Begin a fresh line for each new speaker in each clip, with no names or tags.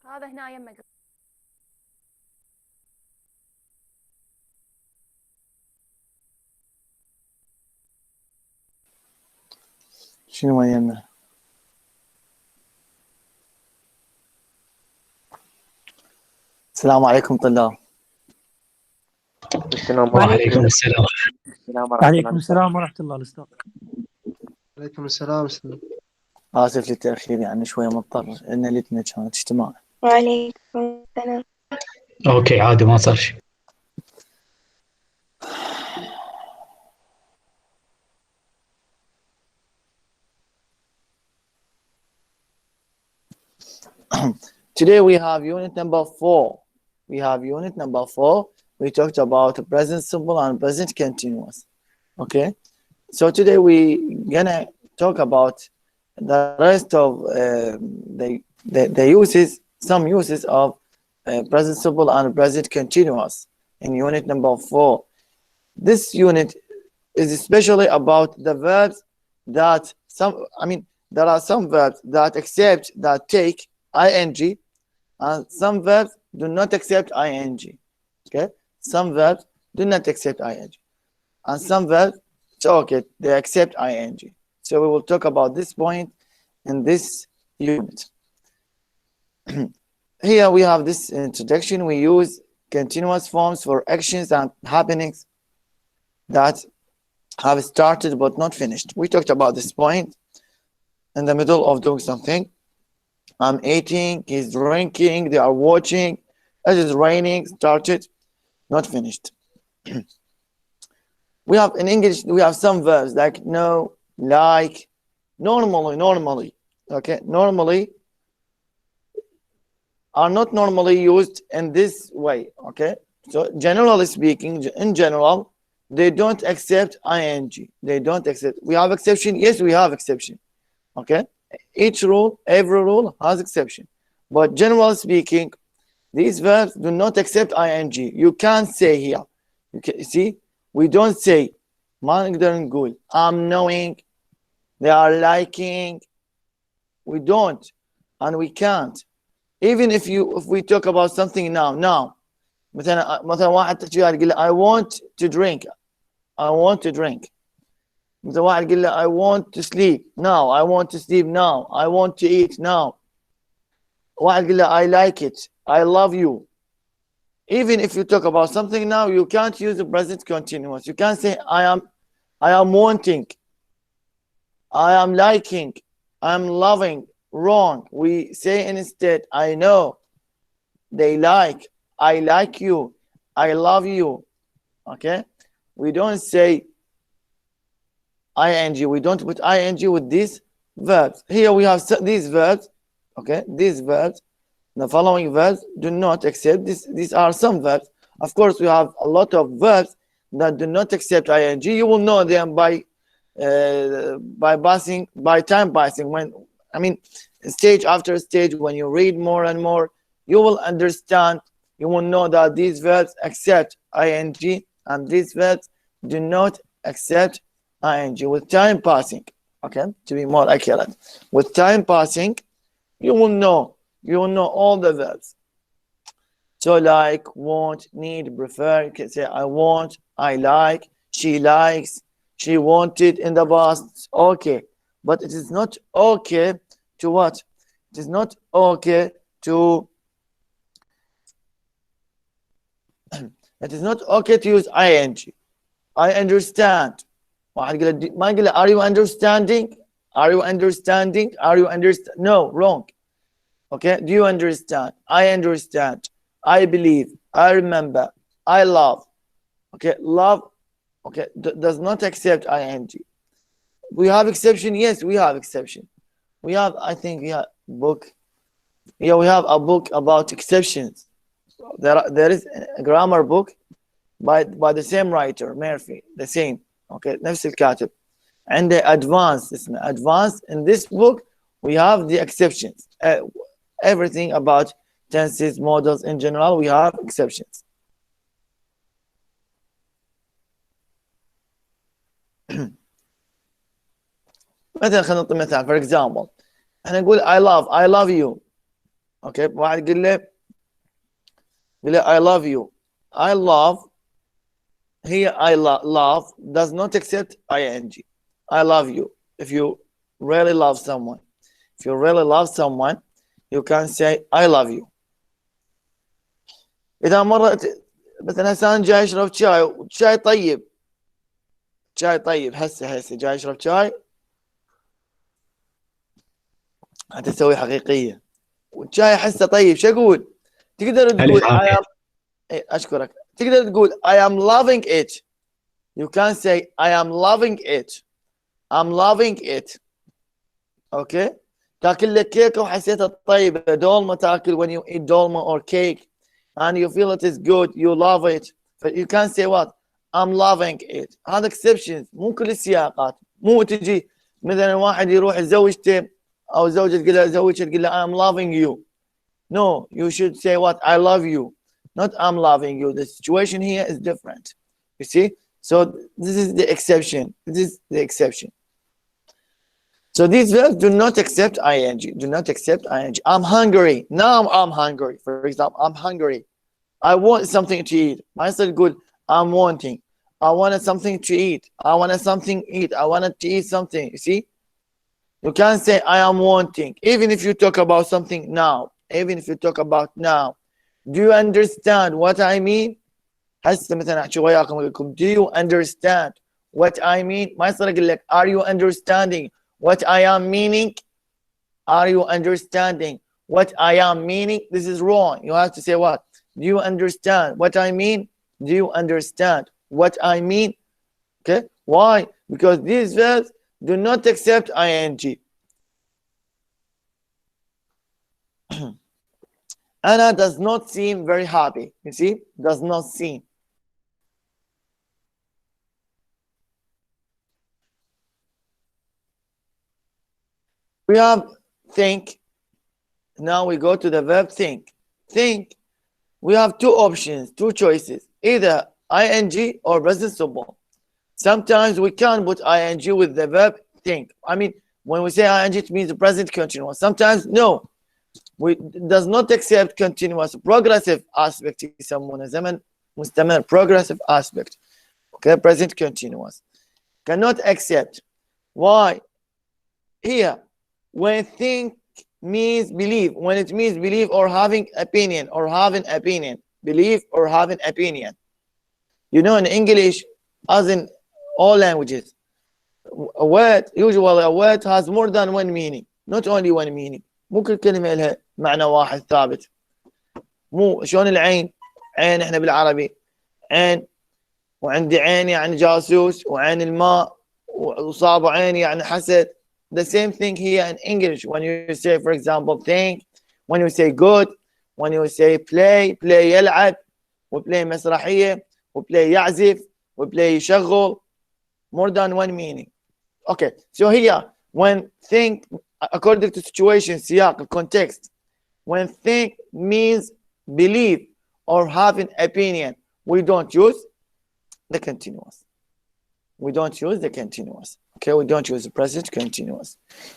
هذا هنا يمه.
شنو يمه؟ السلام عليكم طلاب.
وعليكم السلام.
وعليكم السلام ورحمة الله الأستاذ.
عليكم السلام أستاذ.
آسف للتأخير، يعني شوية مضطر إن ليتنا كانت اجتماع.
وعليكم السلام.
أوكي عادي ما صار شيء.
Today we have unit number 4. We talked about present simple and present continuous. Okay, so today we gonna talk about the rest of the uses, some uses of present simple and present continuous in unit number 4. This unit is especially about the verbs that there are some verbs that accept, that take ing, and some verbs do not accept ing. Okay, some verbs do not accept ing, and some verbs, okay, they accept ing. So we will talk about this point in this unit. Here we have this introduction. We use continuous forms for actions and happenings that have started but not finished. We talked about this point in the middle of doing something. I'm eating, he's drinking, they are watching, it is raining, started, not finished. We have in English, we have some verbs like no, like, normally, okay, normally are not normally used in this way, okay? So generally speaking, in general, they don't accept ing. They don't accept. We have exception. Yes, we have exception. Okay. Each rule, every rule has exception. But generally speaking, these verbs do not accept ing. You can't say here. You can see, we don't say I'm knowing, they are liking. We don't, and we can't. Even if we talk about something now. مثلا واحد تجي يقول I want to drink. مثلا واحد يقول I want to sleep now. I want to sleep now. I want to eat now. واحد يقول I like it. I love you. Even if you talk about something now, you can't use the present continuous. You can't say I am wanting, I am liking, I am loving. Wrong. We say instead I know, they like, I like you, I love you. Okay, we don't say ing. We don't put ing with these verbs. Here we have these verbs. Okay, these verbs, the following verbs do not accept this. These are some verbs. Of course, we have a lot of verbs that do not accept ing. You will know them by time passing. Stage after stage, when you read more and more, you will understand. You will know that these verbs accept ing and these verbs do not accept ing with time passing. Okay, to be more accurate, with time passing, you will know all the verbs. So like, want, need, prefer. You can say I want, I like, she likes, she wanted in the past. Okay, but it is not okay to what? It is not okay to it is not okay to use ing. I understand. Are you understanding? Are you understanding? Are you understand? No, wrong. Okay, do you understand? I understand. I believe. I remember. I love. Okay, love. Okay, does not accept ing. We have exception. Yes, we have exception. We have, I think, we have book. Yeah, we have a book about exceptions. There is a grammar book by the same writer, Murphy, the same. Okay, نفس الكاتب. And the advanced in this book, we have the exceptions. Everything about tenses, models in general, we have exceptions. مثلا خلينا نعطي مثال. For example, أنا نقول I love you. اوكي واحد قل له I love you. I love here I love does not accept ing. I love you. If you really love someone, you can say I love you. إذا مرة مثلا هسه أنا جاي أشرب شاي طيب هسه جاي أشرب شاي هتسوي حقيقية والشاي أحسه طيب شو أقول؟ تقدر تقول أشكرك. تقدر تقول I am loving it. You can say I am loving it. I'm loving it. Okay. تاكل لك كيكة وحسيتها طيبة. دولمة تاكل when you eat dolma or cake and you feel it is good, you love it. But you can say what? I'm loving it. هذا exceptions مو كل السياقات. مو تجي مثلا واحد يروح لزوجته أو زوجته تقول له I'm loving you. No, you should say what? I love you. Not I'm loving you. The situation here is different. You see? So this is the exception. So these verbs do not accept ing. I'm hungry. Now I'm hungry. For example, I'm hungry. I want something to eat. I said good. I'm wanting. I wanted something to eat. I wanted something to eat. I wanted to eat something. You see? You can't say I am wanting. Even if you talk about something now. Do you understand what I mean? هسه مثلا احكي وياكم اقول لكم do you understand what I mean؟ ما يصير اقول لك are you understanding what I am meaning? Are you understanding what I am meaning? This is wrong. You have to say what? Do you understand what I mean? Do you understand what I mean? Okay. Why? Because these verbs do not accept ing. Anna does not seem very happy. You see? Does not seem. We have think. Now we go to the verb think. Think. We have two options, two choices. Either ing or present simple. Sometimes we can put ing with the verb think. I mean, when we say ing, it means the present continuous. Sometimes no. Does not accept continuous progressive aspect. يسمونه زمن مستمر progressive aspect. Okay, present continuous. Cannot accept. Why? Here, when think means believe, when it means believe or having opinion, believe or having opinion. You know, in English, as in all languages, usually a word has more than one meaning, not only one meaning. مو كل كلمة لها معنى واحد ثابت. مو شلون العين؟ عين احنا بالعربي عين، وعندي عين يعني جاسوس، وعين الماء، وصابع عين يعني حسد. The same thing here in English. When you say, for example, think, when you say good, when you say play يلعب، وplay مسرحية، وplay يعزف، وplay يشغل. More than one meaning. Okay, so here, when think, according to situation, سياق, context, when think means believe or have an opinion, we don't use the continuous. Okay, we don't use the present continuous.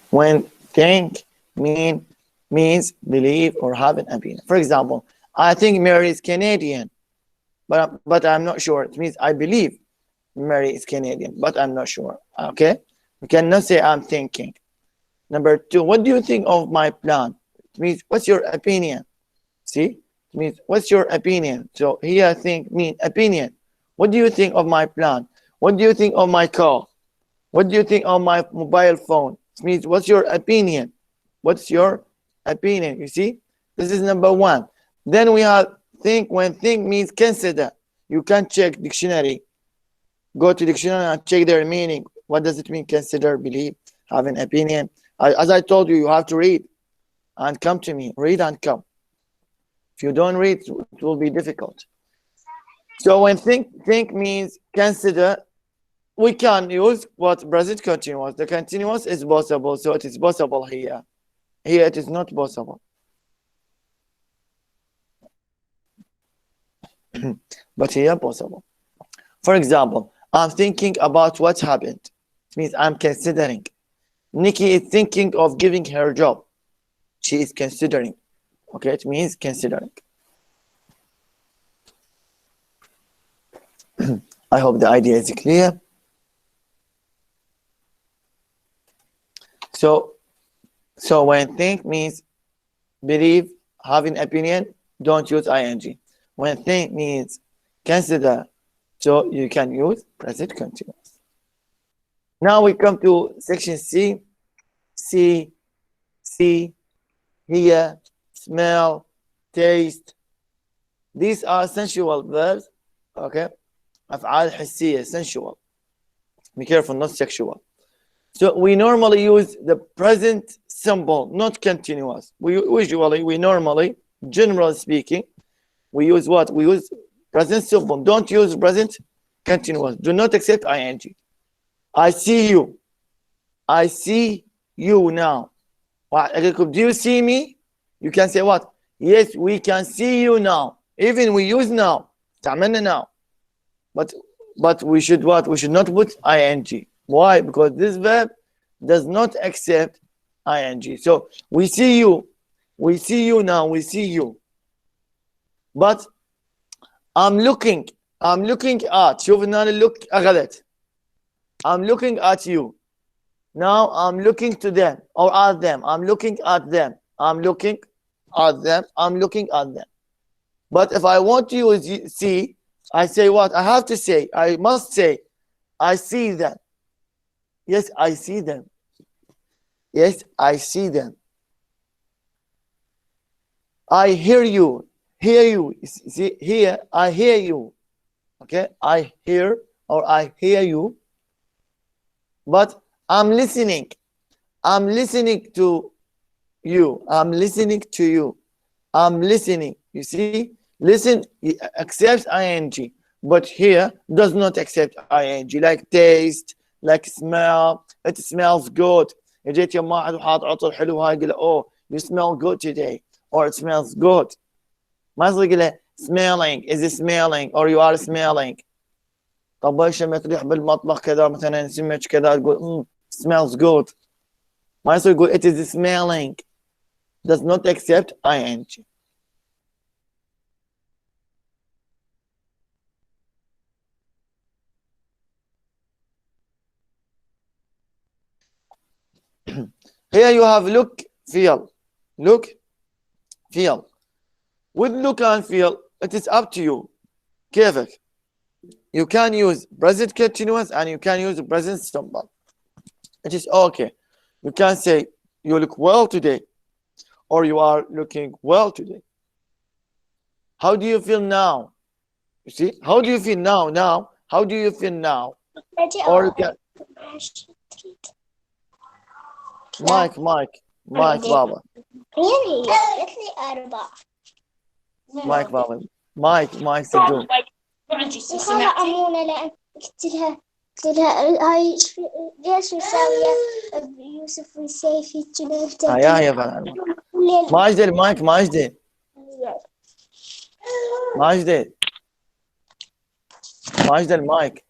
When think means believe or have an opinion. For example, I think Mary is Canadian, but I'm not sure. It means I believe Mary is Canadian, but I'm not sure. Okay, we cannot say I'm thinking. Number two, what do you think of my plan? It means what's your opinion? See, it means what's your opinion? So here I think mean opinion. What do you think of my plan? What do you think of my car? What do you think of my mobile phone? It means what's your opinion? You see, this is number one. Then we have think. When think means consider. You can check dictionary. Go to dictionary and check their meaning. What does it mean? Consider, believe, have an opinion. As I told you, you have to read and come to me. Read and come. If you don't read, it will be difficult. So when think means consider, we can use what? Present continuous. The continuous is possible, so it is possible here. Here it is not possible. But here possible. For example, I'm thinking about what happened. It means I'm considering. Nikki is thinking of giving her job. She is considering. Okay, it means considering. I hope the idea is clear. So when think means believe, have an opinion, don't use ing. When think means consider, so you can use present continuous. Now we come to section C. See, hear, smell, taste. These are sensual verbs. Okay, أفعال حسية, sensual. Be careful, not sexual. So we normally use the present simple, not continuous. We normally, generally speaking, we use what? We use present simple. Don't use present continuous. Do not accept ing. I see you. I see you now. Do you see me? You can say what? Yes, we can see you now. Even we use now. تعملنا now. But we should what? We should not put ing. Why? Because this verb does not accept ing. So we see you. We see you now. We see you. But I'm looking at. شوف ان انا look اخذت. I'm looking at you. Now I'm looking to them or at them. I'm looking at them. I'm looking at them. I'm looking at them. But if I want to use see, I say what? I have to say. I must say, I see them. Yes, I see them. Yes, I see them. I hear you. Hear you. See, here, I hear you. Okay, I hear or I hear you. But I'm listening. I'm listening to you. I'm listening to you. I'm listening. You see, listen accepts ing, but here does not accept ing. Like taste, like smell. It smells good. جيت يوم واحد وحاط عطر حلو هاي قال oh you smell good today or it smells good. ما يصير يقول له smelling is it smelling or you are smelling. طب ايش لما تريح بالمطبخ كذا مثلا سمك كذا تقول smells good. ما يصير يقول it is smelling. Does not accept ing. Here you have look, feel. Look, feel. With look and feel, it is up to you. كيفك. You can use present continuous and you can use present simple. It is okay. You can say you look well today or you are looking well today. How do you feel now? You see, how do you feel now? Now, how do you feel now? Or you can... مايك بابا. مايك بابا. مايك سجون.
أمونة لأن قلت لها هاي ليش مساوية يوسف وسيفي كذا
يا فلان. ماجدة المايك ماجدة. ماجدة المايك.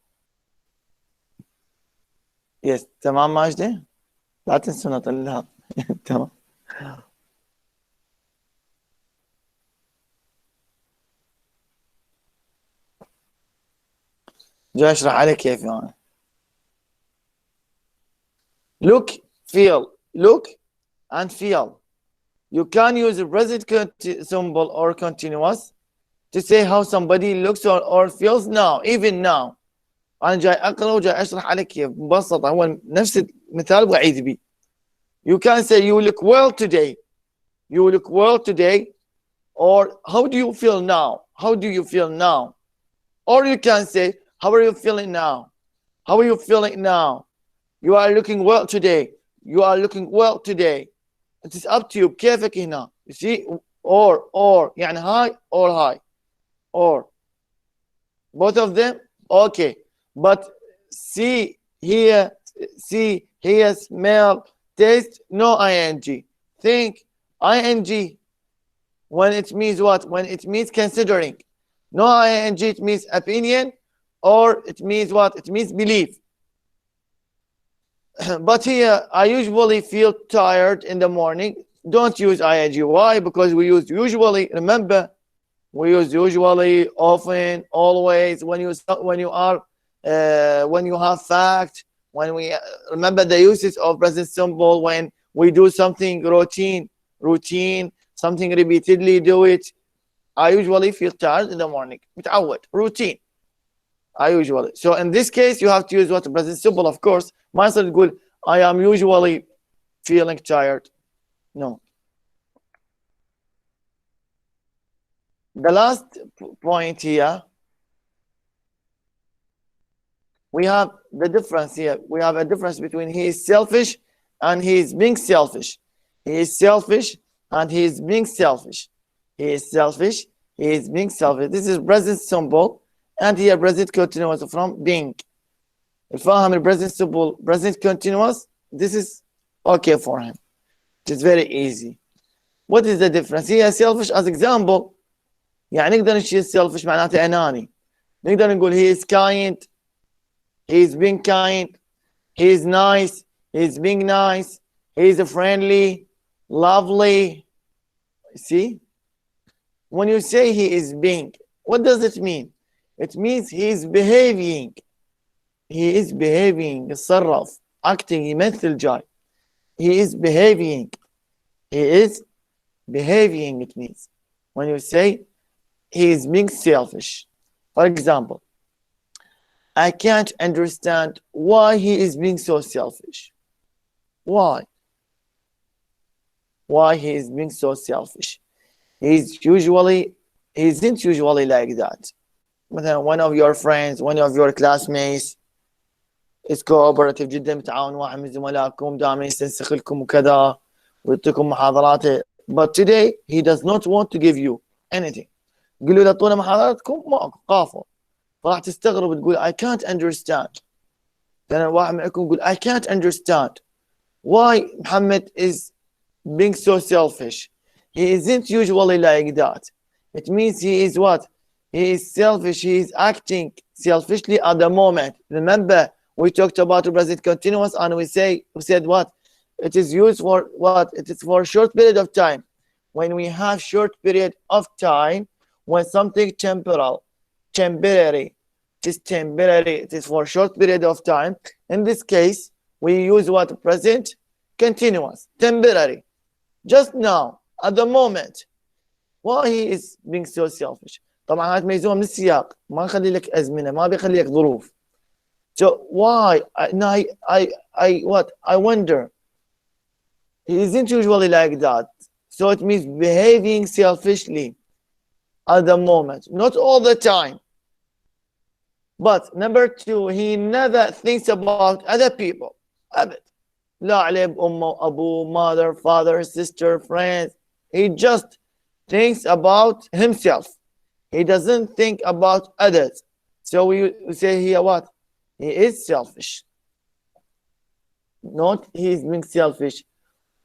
يس تمام ماجدة. لا تنسوا نطلعها. تمام. جاي اشرح عليك كيف يعني. Look, feel. Look and feel. You can use a present simple or continuous to say how somebody looks or feels now, even now. أنا جاي أقرأ وجاي أشرح عليك كيف مبسط. هو نفس المثال وأعيد بيه. You can say you look well today. You look well today. Or how do you feel now? How do you feel now? Or you can say how are you feeling now? How are you feeling now? You are looking well today. You are looking well today. It is up to you. كيفك هنا. You see? Or يعني high or high. Or both of them? Okay. But see, hear, smell, taste, no ing. Think, ing. When it means what? When it means considering. No ing, it means opinion, or it means what? It means belief. But here, I usually feel tired in the morning. don't use ing. Why? Because we use usually. Remember, we use usually, often, always. When you have fact. When we remember the uses of present simple when we do something routine, something repeatedly do it. I usually feel tired in the morning. متعود. Routine. I usually. So in this case, you have to use what? Present simple, of course. ما يصير تقول I am usually feeling tired. No. The last point here, we have the difference here. We have a difference between he is selfish and he is being selfish. He is selfish and he is being selfish. He is selfish. He is being selfish. This is present simple and here present continuous from being. الفاهم present simple, present continuous. This is okay for him. It is very easy. What is the difference? Here selfish as example. يعني نقدر نشيل selfish معناته أناني. نقدر نقول he is kind. He is being kind. He is nice. He is being nice. He is friendly, lovely. See? When you say he is being, what does it mean? It means he is behaving. He is behaving. يتصرف. Acting. يمثل جاي. He is behaving. He is behaving, it means. When you say he is being selfish. For example, I can't understand why he is being so selfish. Why? Why he is being so selfish? He isn't usually like that. One of your friends, one of your classmates is cooperative جدا متعاون واحد من زملائكم دائما يستنسخ لكم وكذا ويعطيكم محاضراته. But today he does not want to give you anything. قولوا له اعطونا محاضراتكم ما قافوا. فراح تستغرب تقول I can't understand. لأن واحد منكم يقول I can't understand why Muhammad is being so selfish. He isn't usually like that. It means he is what? He is selfish. He is acting selfishly at the moment. Remember, we talked about the present continuous and we said what? It is used for what? It is for a short period of time. When we have short period of time, when something temporary, it is temporary, it is for a short period of time. In this case, we use what? Present continuous, temporary. Just now, at the moment. Why he is being so selfish? طبعا هذا ميزوم من السياق ما نخلي لك أزمنة ما بيخلي لك ظروف. So why? I wonder. He isn't usually like that. So it means behaving selfishly at the moment, not all the time. But number two, he never thinks about other people. أبد. لا عليه بأمه أبوه, mother, father, sister, friends. He just thinks about himself. He doesn't think about others. So we say here what? He is selfish. Not he is being selfish.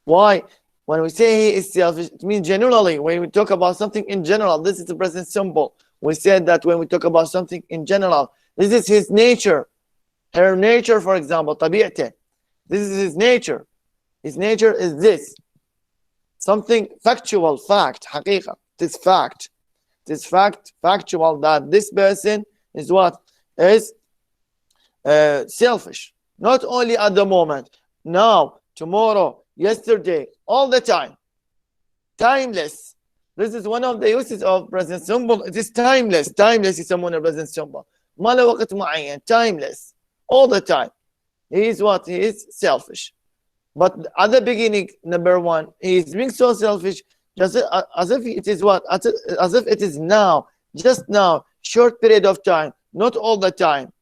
Why? When we say he is selfish, it means generally. When we talk about something in general, this is the present simple. We said that when we talk about something in general, this is his nature. Her nature, for example, طبيعته. This is his nature. His nature is this. Something factual, fact, حقيقة. This fact. This factual that this person is what? Is selfish. Not only at the moment. Now, tomorrow, yesterday, all the time. Timeless. This is one of the uses of present simple. It is timeless. Timeless يسمونه present simple. ما له وقت معين. Timeless. All the time. He is what? He is selfish. But at the beginning, number one, he is being so selfish, just as if it is what? As if it is now, just now, short period of time, not all the time.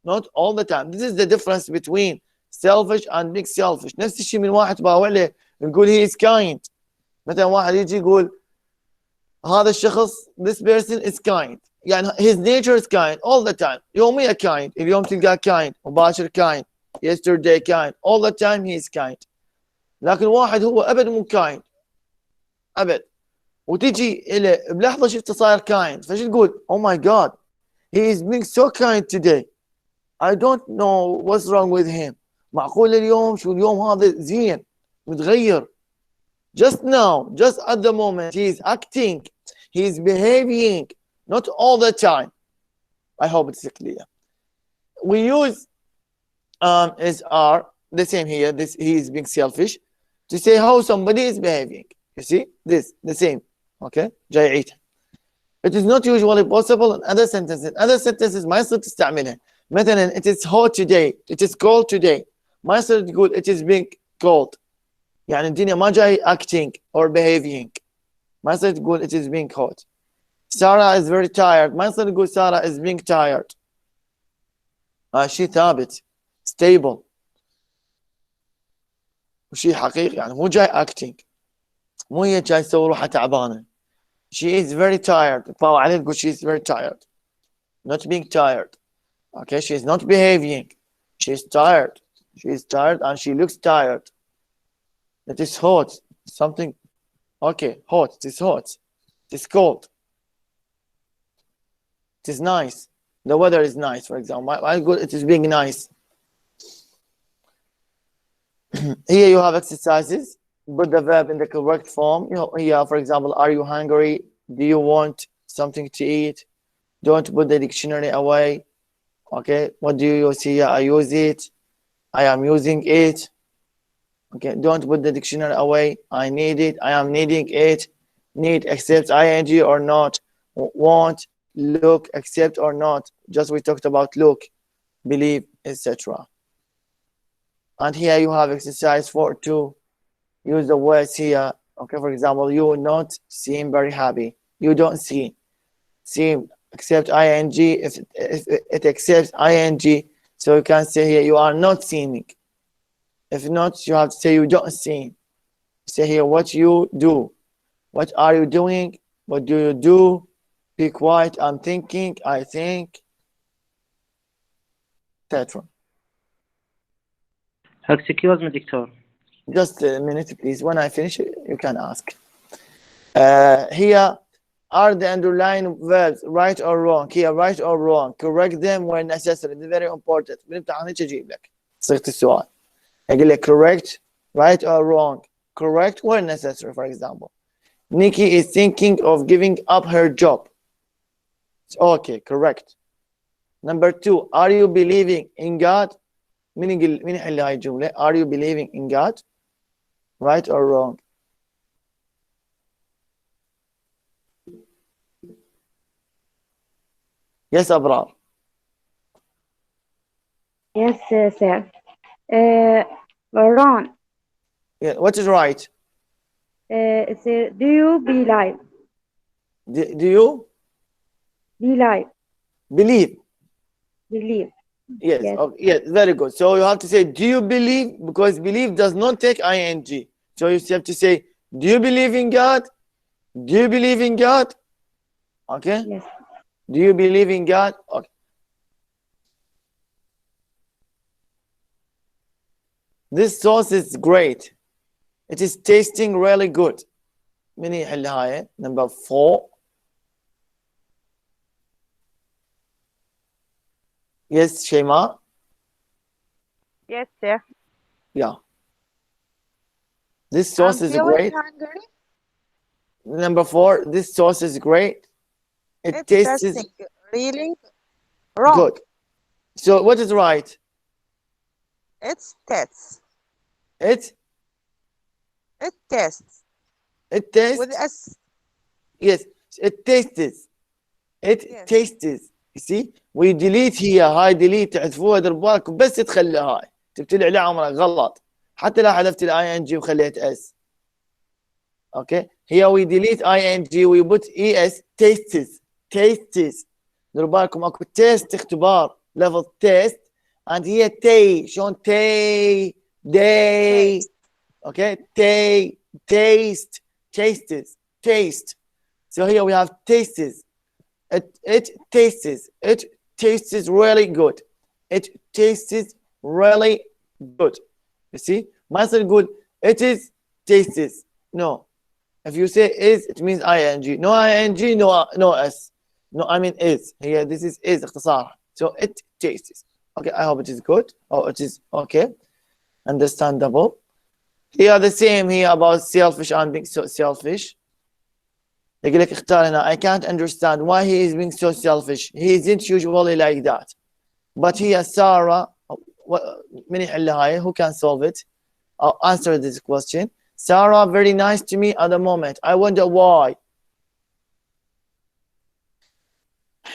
Not all the time. This is the difference between selfish and being selfish. نفس الشيء من واحد باوع له نقول he is kind. مثلا واحد يجي يقول هذا الشخص, this person is kind. يعني his nature is kind all the time. يوميا kind. اليوم تلقاه kind. مباشر kind. Yesterday kind. All the time he is kind. لكن واحد هو أبد مو kind. أبد. وتجي إلى بلحظة شفته صاير kind. فشو تقول? Oh my God. He is being so kind today. I don't know what's wrong with him. معقول اليوم شو اليوم هذا زين متغير. just now, just at the moment, he is acting, he is behaving, not all the time. I hope it's clear. We use is are the same here. This he is being selfish to say how somebody is behaving. You see this the same. Okay. جاي It is not usually possible in other sentences. Other sentences ما يصير تستعملها. مثلا it is hot today. It is cold today. ما يصير تقول it is being cold. يعني الدنيا ما جاي acting or behaving. ما يصير تقول it is being hot. Sarah is very tired. ما يصير تقول Sarah is being tired. شيء ثابت. Stable. وشيء حقيقي يعني مو جاي acting. مو هي جاي تسوي روحها تعبانة. She is very tired. باو عليه تقول she is very tired. Not being tired. Okay, she is not behaving. She is tired. She is tired and she looks tired. It is hot. Something. Okay, hot. It is hot. It is cold. It is nice. The weather is nice, for example. I good. It is being nice. Here you have exercises. Put the verb in the correct form. You know, here, for example, are you hungry? Do you want something to eat? Don't put the dictionary away. Okay, what do you use here? I use it. I am using it. Okay, don't put the dictionary away. I need it. I am needing it. Need, accept, ing or not. Want, look, accept or not. Just we talked about look, believe, etc. And here you have exercise 4.2. Use the words here. Okay, for example, you not seem very happy. You don't seem. Seem, accept ing. If it accepts ing, so you can say here you are not seeming. If not, you have to say you don't seem. Say here what you do. What are you doing? What do you do? Be quiet. I'm thinking. I think. Etc.
Excuse me, Doctor.
Just a minute, please. When I finish, you can ask. Here are the underlying verbs right or wrong. Here, right or wrong. Correct them when necessary. It's very important. بنفتح هيك اجيب لك صيغة السؤال. أقول لك correct, right or wrong. Correct when necessary, for example. Nikki is thinking of giving up her job. It's okay, correct. Number 2, are you believing in God? مين يحل هاي الجملة? Are you believing in God? Right or wrong? Yes, Abrar.
Yes, sir. Wrong.
Yeah, what is right?
Sir, do you believe?
Do you
Believe.
believe?
Believe.
Yes.
Yes.
Okay, yes, very good. So you have to say, do you believe? Because believe does not take ing. So you have to say, do you believe in God? Do you believe in God? Okay.
Yes.
Do you believe in God? Okay. This sauce is great. It is tasting really good. من يحل هاي؟ Number 4. Yes, Shema.
Yes, sir.
Yeah. This sauce
I'm
is
feeling
great.
hungry.
Number 4. This sauce is great. It
It's
tastes
tasting really wrong.
good. So what is right?
It's tastes.
It
tastes.
it tastes.
With us.
Yes, it tastes. It
Yes.
tastes. You see, we delete here. هاي delete تحذفوها دير بالكم بس تخلي هاي تبتلي عليه عمرك غلط. حتى لا حذفت الاي ان جي وخليت اس. Okay, here we delete ing, we put es. Tastes. دير بالكم اكو تيست اختبار level test and here تي شلون تي day. Okay, taste. So here we have tastes. It tastes really good. It tastes really good. You see, ما يصير نقول it is tastes. No, if you say is, it means ing. No ing, no s. No, I mean is. Here, this is اختصار. So it tastes. Okay, I hope it is good. Oh, it is okay. Understandable. Here the same here about selfish and being so selfish. يقول لك اختار هنا. I can't understand why he is being so selfish. He isn't usually like that. But here Sarah, من يحلها هاي? Who can solve it? I'll answer this question. Sarah, very nice to me at the moment. I wonder why.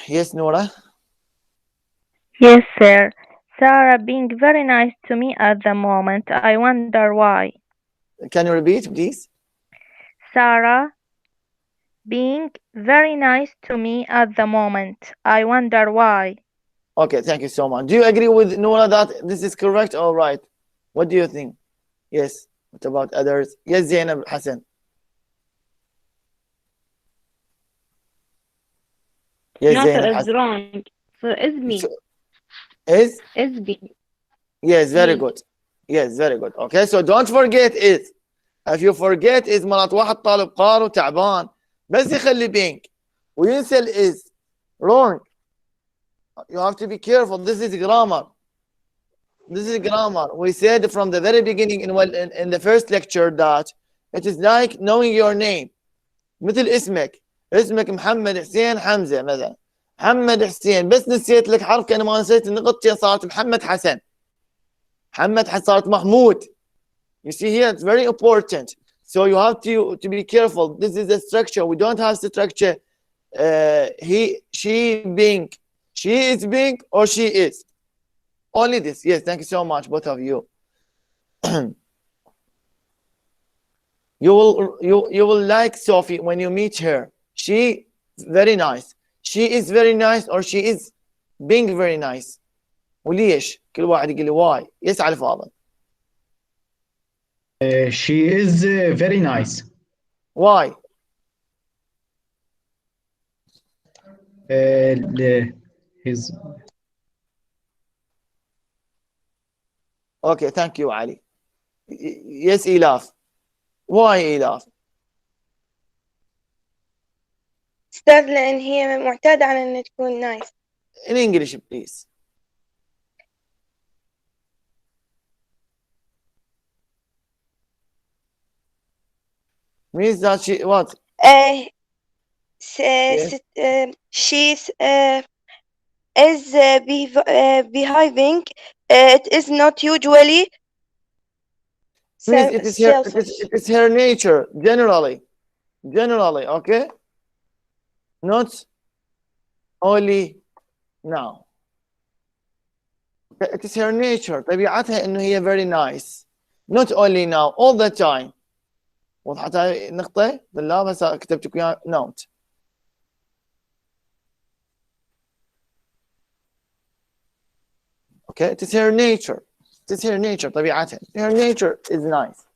Yes, Nora?
Yes, sir. Sarah being very nice to me at the moment. I wonder why.
Can you repeat, please?
Sarah being very nice to me at the moment. I wonder why.
Okay, thank you so much. Do you agree with Nora that this is correct or right? What do you think? Yes. What about others? Yes, Zainab Hassan. Yes,
No,
Zainab
sir, it's
Hassan.
wrong. So it's me.
Is?
It's me.
Yes, very
Me.
good. Yes, very good. Okay, so don't forget is. If you forget is مرات واحد طالب قار وتعبان بس يخلي being وينسى is. Wrong. You have to be careful. This is grammar. This is grammar. We said from the very beginning in the first lecture that it is like knowing your name. مثل اسمك محمد حسين حمزة مثلا. محمد حسين بس نسيت لك حرف كأنه ما نسيت النقطتين صارت محمد حسن. محمد حسن صارت محمود. You see here it's very important. So you have to be careful. This is the structure. We don't have structure. He, she, being. She is being or she is. Only this. Yes, thank you so much, both of you. You will like Sophie when you meet her. She very nice. She is very nice or she is being very nice. وليش؟ كل واحد يقول لي why. يسأل فاضل.
She is very nice.
Why?
His
Okay, thank you, Ali. Yes, Elaf. Why Elaf?
أستاذ لأن هي معتادة على أن تكون nice.
In English, please. Means that she what?
She is behaving. It is not usually
Means it is her nature, generally, okay? Not only now. It is her nature. طبيعتها إنه هي very nice. Not only now, all the time. وضحت هاي النقطة؟ لا بس كتبت لكم إياها note. Okay, it is her nature. It is her nature. طبيعتها. Her nature is nice.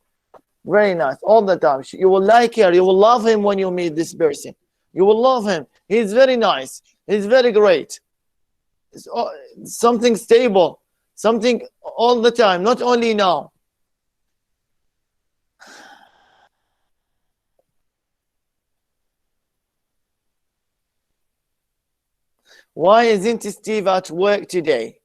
Very nice. All the time. You will like her. You will love him when you meet this person. You will love him. He's very nice. He's very great. It's something stable. Something all the time. Not only now. Why isn't Steve at work today?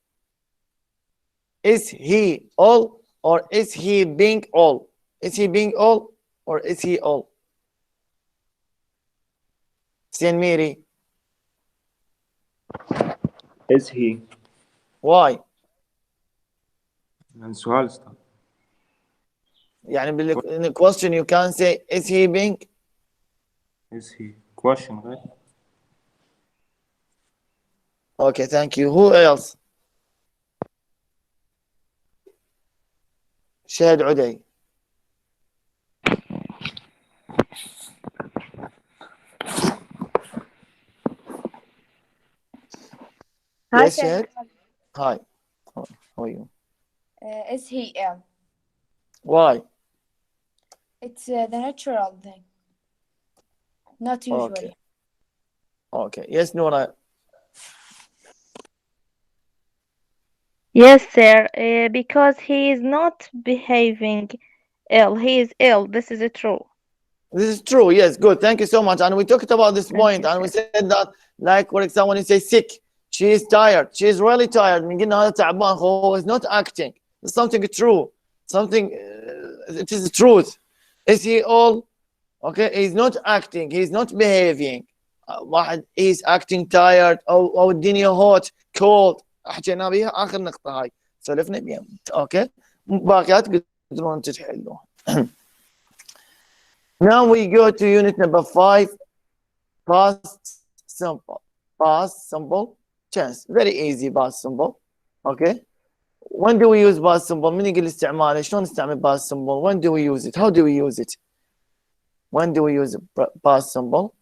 Is he all or is he being all? Is he being all or is he all? Saint Mary.
Is he?
Why?
السؤال استاذ.
يعني in the question you can say is he being?
Is he? Question غير.
Okay, thank you. Who else? شاهد عدي.
Hi,
Yes, Shahid. Hi. How are you?
Is he ill?
Why?
It's the natural thing, not usually.
Okay. Yes, Nora.
Yes, sir. Because he is not behaving ill. He is ill. This is true.
This is true. Yes, good. Thank you so much. And we talked about this point, and we said that, like, for example, when you say sick, she is tired. She is really tired. من قلنا هذا تعبان. He is not acting. It's something true. Something it is the truth. Is he all okay? He's not acting, he's not behaving. واحد he's acting tired او الدنيا hot cold حكينا بيها اخر نقطه هاي سولفنا بيها. اوكي باقيات تقدرون تحلوها. Now we go to unit number 5, past simple. Past simple tense. Very easy past simple. Okay. When do we use past simple? من يقول استعماله؟ شلون نستعمل past simple? When do we use it? How do we use it? When do we use past simple?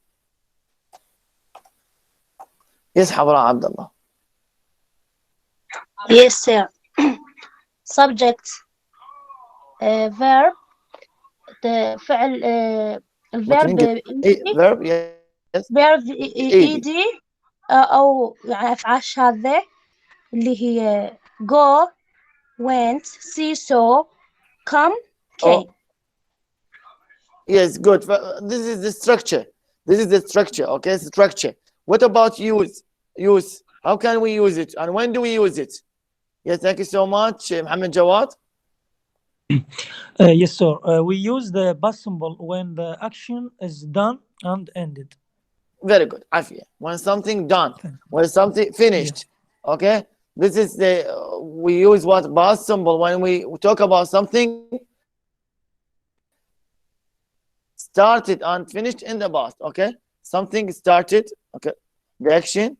Yes, حبراء عبد الله.
Yes, sir. Subject, verb, the فعل, الverb
verb, yes.
verb ed أو يعني أفعال شاذة اللي هي go, went, see, saw, come, came.
Yes, good. This is the structure. This is the structure. Okay, structure. What about use? Use. How can we use it? And when do we use it? Yes, thank you so much, Mohammed Jawad.
Yes, sir. We use the past simple when the action is done and ended.
Very good. Afia. When something done, when something finished. Yeah. Okay. This is the we use what past simple when we talk about something started and finished in the past. Okay. Something started. Okay. The action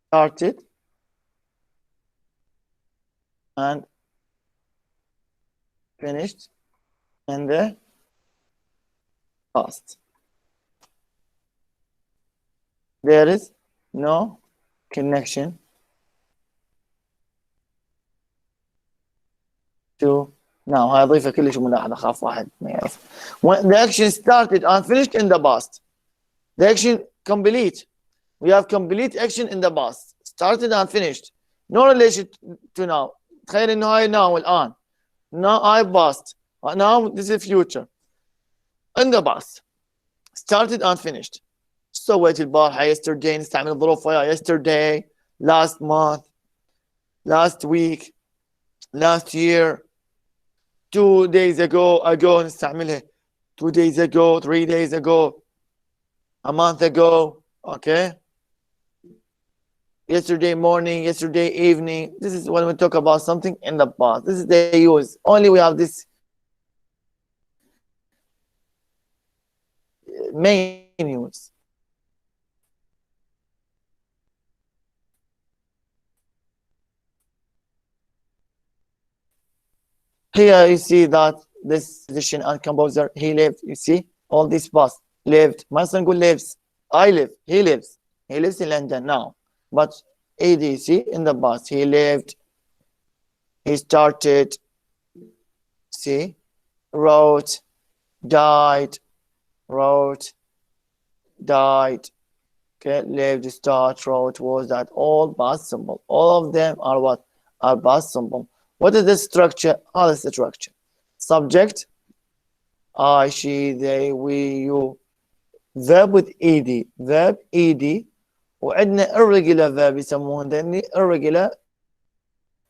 started and finished in the past. There is no connection to now. هاي ضيفة كلش ملاحظة خاف واحد ما يعرف. When the action started and finished in the past. The action complete. We have complete action in the past. Started and finished. No relation to now. تخيل انه هاي now الآن. Now I past. Now this is future. In the past. Started and finished. سويت البارحة yesterday نستعمل ظروفها yesterday, last month, last week, last year, 2 days ago نستعملها 2 days ago, 3 days ago, a month ago. Okay. Yesterday morning, yesterday evening. This is when we talk about something in the past. This is the use. Only we have this main use. Here you see that this physician and composer, he lived. You see all this past lived. My son lives. I live. He lives. He lives in London now. But ADC in the past, he lived, he started, see, wrote, died, okay, lived, start, wrote, was that, all past simple. All of them are what? Are past simple. What is the structure? How is the structure? Subject, I, she, they, we, you. Verb with ed, verb ed. وعندنا irregular verb يسموهن ذني irregular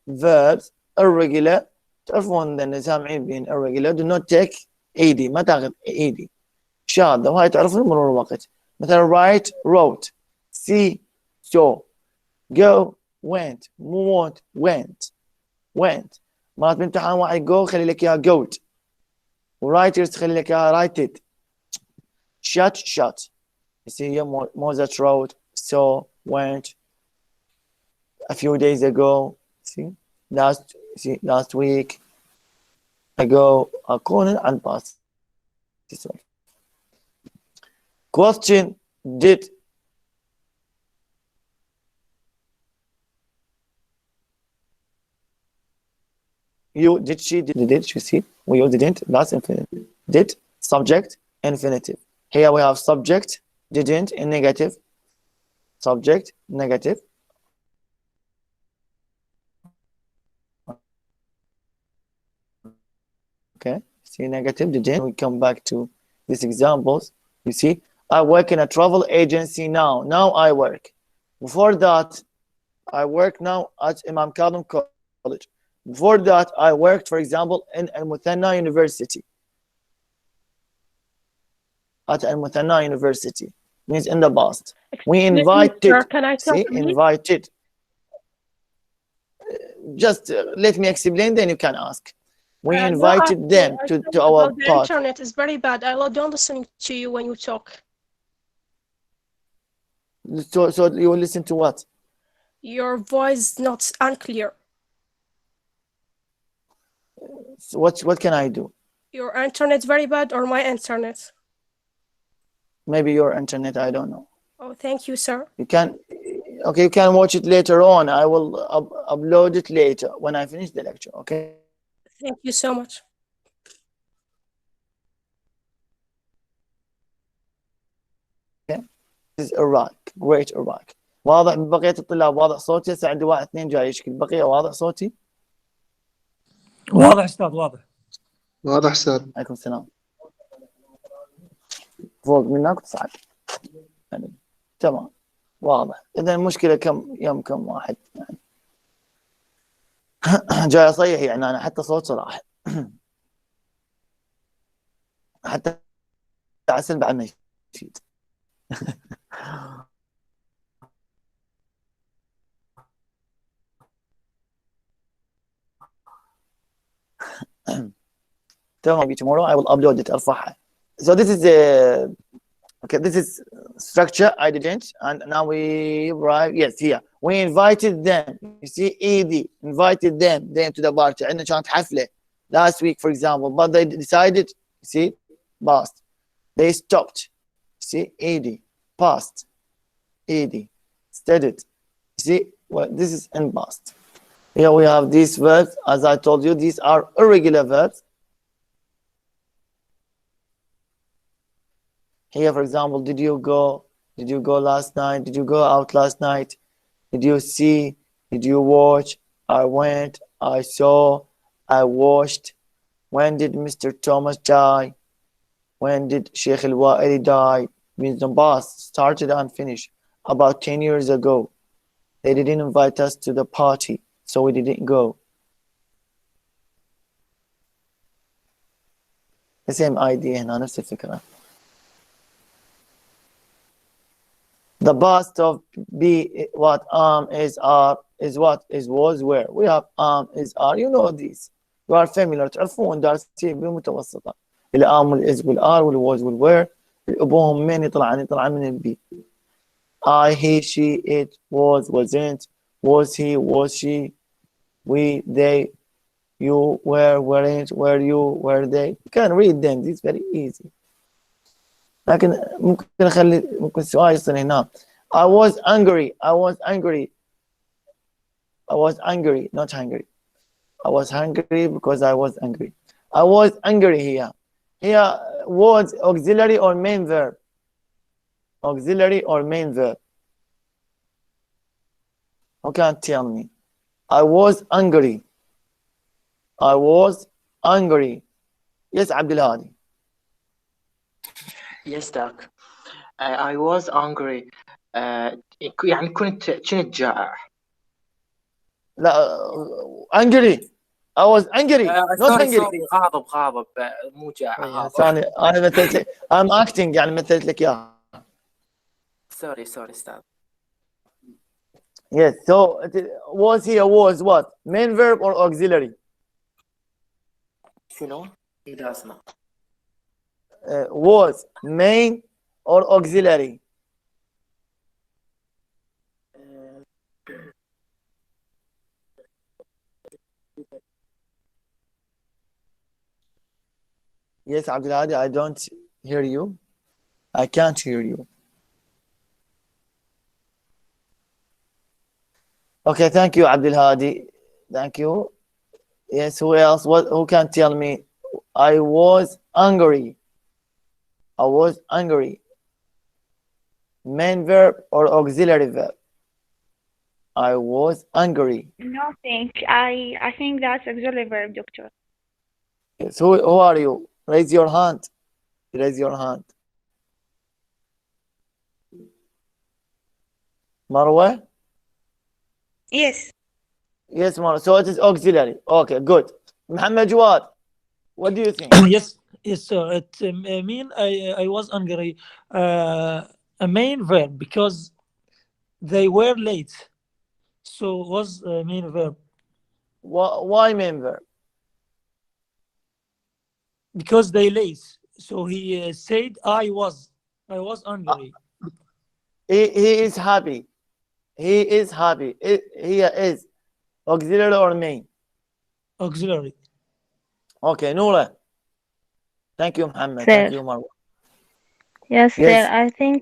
verbs. irregular تعرفون ذني سامعين بين irregular do not take ed ما تاخذ ed شاذة وهاي تعرفون مرور الوقت. مثلا write wrote, see saw, go went, want went. مرات بامتحان واحد go خلي لك اياها goat writers تخلي لك اياها writed. shut you see here Mozart wrote, so went, a few days ago, see last week ago, أكون and past. Question, did you, did she, did it, you see we use didn't, that's infinitive. Did, subject, infinitive. Here we have subject, didn't in negative, subject, negative. Okay, see negative, didn't. We come back to these examples. You see, I work in a travel agency now. Now I work. Before that, I work now at Imam Kadum College. Before that, I worked, for example, in المثنى University. At المثنى University means in the past. We invited.
Can I talk,
see, invited. Just let me explain, then you can ask. We invited them to our
the
party.
internet is very bad. I don't listen to you when you talk.
So you will listen to what?
Your voice is not unclear.
So what can I do?
Your internet very bad or my internet?
Maybe your internet, I don't know.
Oh, thank you, sir.
You can, okay, you can watch it later on. I will upload it later when I finish the lecture, okay?
Thank you so much.
Okay. This is Iraq, great Iraq. واضح من بقية الطلاب؟ واضح صوتي؟ هسه عندي واحد اثنين جاي يشكل، بقية واضح صوتي؟
واضح استاذ، واضح.
واضح أستاذ.
عليكم السلام. فوق منك وتصعد. يعني تمام، واضح. إذا المشكلة كم واحد يعني. جاي أصيح يعني أنا حتى صوت صراحة. حتى عسل بعد ما يفيد. Maybe tomorrow I will upload it. أرفعها. So this is the okay. This is structure. I didn't, and now we arrive. Yes, here we invited them. You see, ED invited them to the party. عندنا كانت حفلة last week, for example, but they decided. You see, past. They stopped. You see, ED past. ED studied. You see, well, this is in past. Here we have these verbs. As I told you, these are irregular verbs. Here, for example, did you go last night? Did you go out last night? Did you see? Did you watch? I went, I saw, I watched. When did Mr. Thomas die? When did Sheikh Al-Wa'ili die? Means the past, started and finished. About 10 years ago. They didn't invite us to the party, so we didn't go. The same idea هنا، نفس الفكرة. The past of be, what, is, are, is what, is, was, where. We have is, are. You know these. You are familiar. تعرفون دارسين بالمتوسطة. والis والare والwas والwere. أبوهم من يطلع من البي. I, he, she, it, was, wasn't, was he, was she, we, they, you, were, weren't, were you, were they. You can read them. It's very easy. لكن ممكن السؤال يصير هنا. I was angry, not hungry. I was hungry because I was angry. I was angry here. Here was auxiliary or main verb. Auxiliary or main verb. Who can tell me? I was angry. I was angry. Yes, Abdul Hadi.
Yes, Doc. I was angry. يعني كنت جائع.
لا angry. I was angry. Not hungry.
غاضب مو جائع.
ثاني أنا مثلت لك. I'm acting يعني مثلت لك إياها.
Sorry, استاذ.
Yes. So was here was what? Main verb or auxiliary?
شنو؟ إذا اسمع.
Was main or auxiliary? Yes, Abdul Hadi, I don't hear you. I can't hear you. Okay, thank you, Abdul Hadi. Thank you. Yes, who else? Who can tell me? I was angry. I was angry. Main verb or auxiliary verb? I was angry.
No, I think that's auxiliary verb, doctor.
Yes, who are you? Raise your hand. Raise your hand. Marwa?
Yes.
Yes, Mara. So it is auxiliary. Okay, good. Muhammad Jawad, what do you think?
Yes, sir. It mean I was angry. A main verb because they were late. So was a main verb
Why main verb?
because they late. So he said I was angry.
He is happy. He is happy. He is auxiliary or main?
Auxiliary.
Okay, Noura. Thank you, Muhammad.
Sir.
Thank you, Marwa.
Yes,
Yes.
sir. I think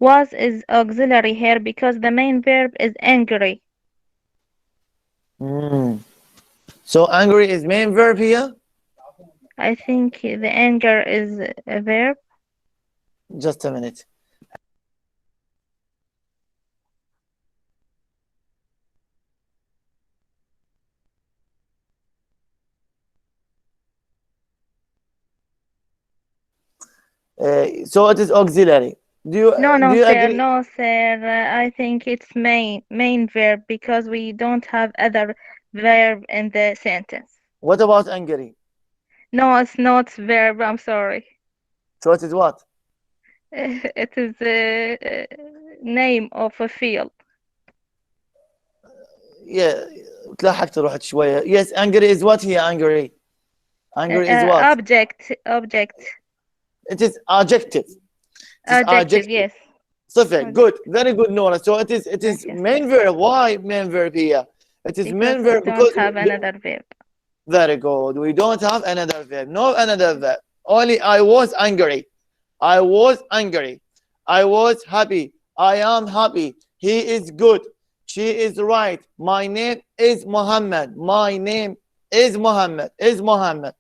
was is auxiliary here because the main verb is angry.
So angry is main verb here?
I think the anger is a verb.
Just a minute. So it is auxiliary. Do you
No,
do you
sir.
agree?
No, sir. I think it's main verb because we don't have other verb in the sentence.
What about angry?
No, it's not verb. I'm sorry.
So it is what?
It is a name of a field.
Yeah, تلاحقت رحت شوية. Yes, angry is what here? Angry. Angry is what?
Object.
It is adjective. It is
Adjective. Yes.
صفة. Good. Very good, Nora. So it is main verb. Why main verb here? It is
Because
main verb
we
because
don't have another verb.
Very good. We don't have another verb. No another verb. Only I was angry. I was angry. I was happy. I am happy. He is good. She is right. My name is Muhammad. My name is Muhammad. Is Muhammad.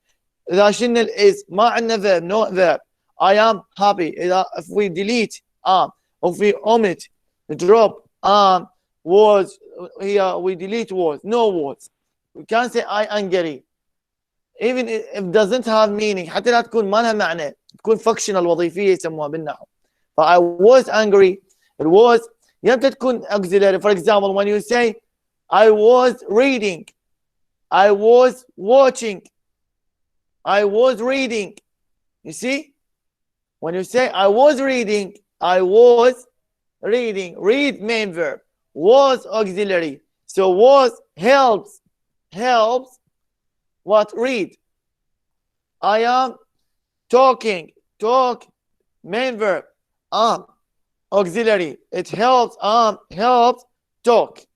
إذا شلنا الإس ما عندنا verb. No verb. I am happy. If we delete if we omit, drop was here, we delete was. No words. We can't say I angry. Even if it doesn't have meaning. حتى لا تكون ما لها معنى. تكون functional وظيفية يسموها بالنحو. But I was angry. It was يمتى تكون auxiliary. For example, when you say I was reading, I was watching, I was reading. You see? When you say I was reading, I was reading. Read main verb. Was auxiliary. So was helps what? Read. I am talking. Talk main verb. Auxiliary. It helps talk.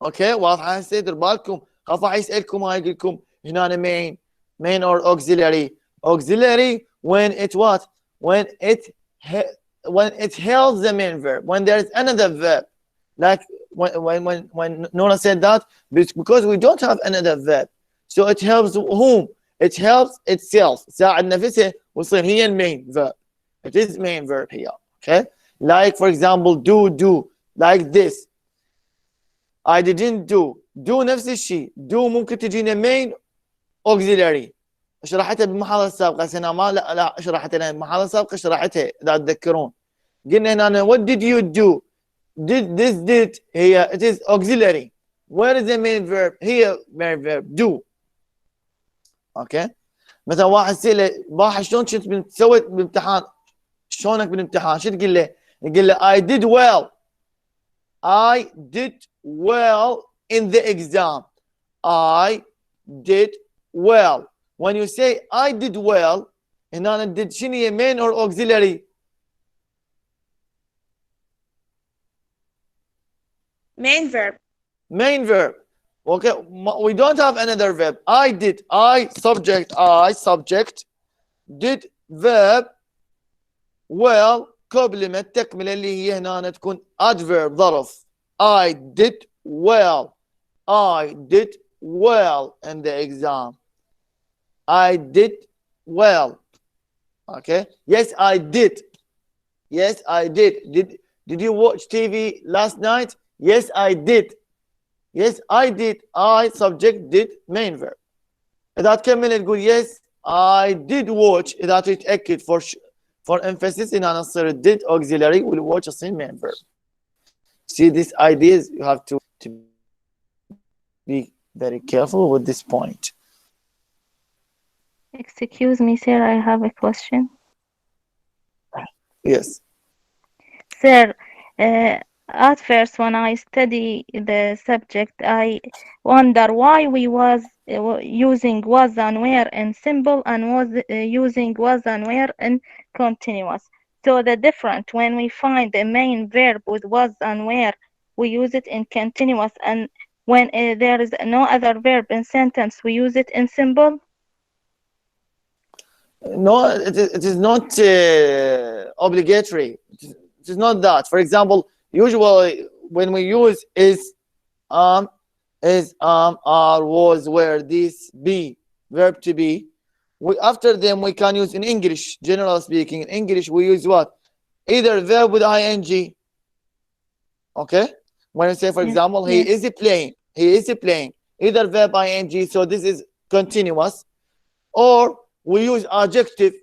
Okay, واضحة هسه دير بالكم. خاف راح يسألكم هاي يقول لكم هنا main or auxiliary. Auxiliary when it what? When it helps the main verb. When there is another verb. Like when Nora said that, because we don't have another verb. So it helps whom? It helps itself. ساعد نفسه وصير هي main verb. It is main verb here. Okay? Like for example, do. Like this. I didn't do. Do نفس الشيء. Do ممكن تجينا main auxiliary. شرحتها بالمحاضرة السابقة سنة ما لا شرحتها بالمحاضرة السابقة شرحتها إذا تذكرون. قلنا هنا what did you do? Did هي it is auxiliary. Where is the main verb? Here main verb do. اوكي مثلا واحد سأله واحد شلون كنت بتسوي بالامتحان؟ شلونك بالامتحان؟ شو تقول له؟ يقول له I did well. I did well in the exam. I did well. When you say I did well, هنا did شنو هي main or auxiliary?
Main verb.
Main verb. Okay, we don't have another verb. I did. I subject. Did verb. Well complement تكمل اللي هي هنا تكون adverb ظرف. I did well. I did well in the exam. I did well. Okay. Yes, I did. Yes, I did. Did you watch TV last night? Yes, I did. Yes, I did. I subject did main verb. إذا تكمل تقول yes, I did watch. إذا تتأكد for emphasis إن أنا أصير did auxiliary will watch أصير main verb. See these ideas you have to Be very careful with this point.
Excuse me, sir, I have a question.
Yes.
Sir, at first when I study the subject, I wonder why we was using was and were in simple and was using was and were in continuous. So the difference when we find the main verb with was and were, we use it in continuous, and when there is no other verb in sentence, we use it in simple.
No, it is not obligatory. It is not that. For example, usually when we use is, are, was, were, this, be, verb to be, after them we can use in English, generally speaking, in English we use what? Either verb with ing. Okay? When I say, for example, he is playing, either verb ing, so this is continuous, or we use adjective.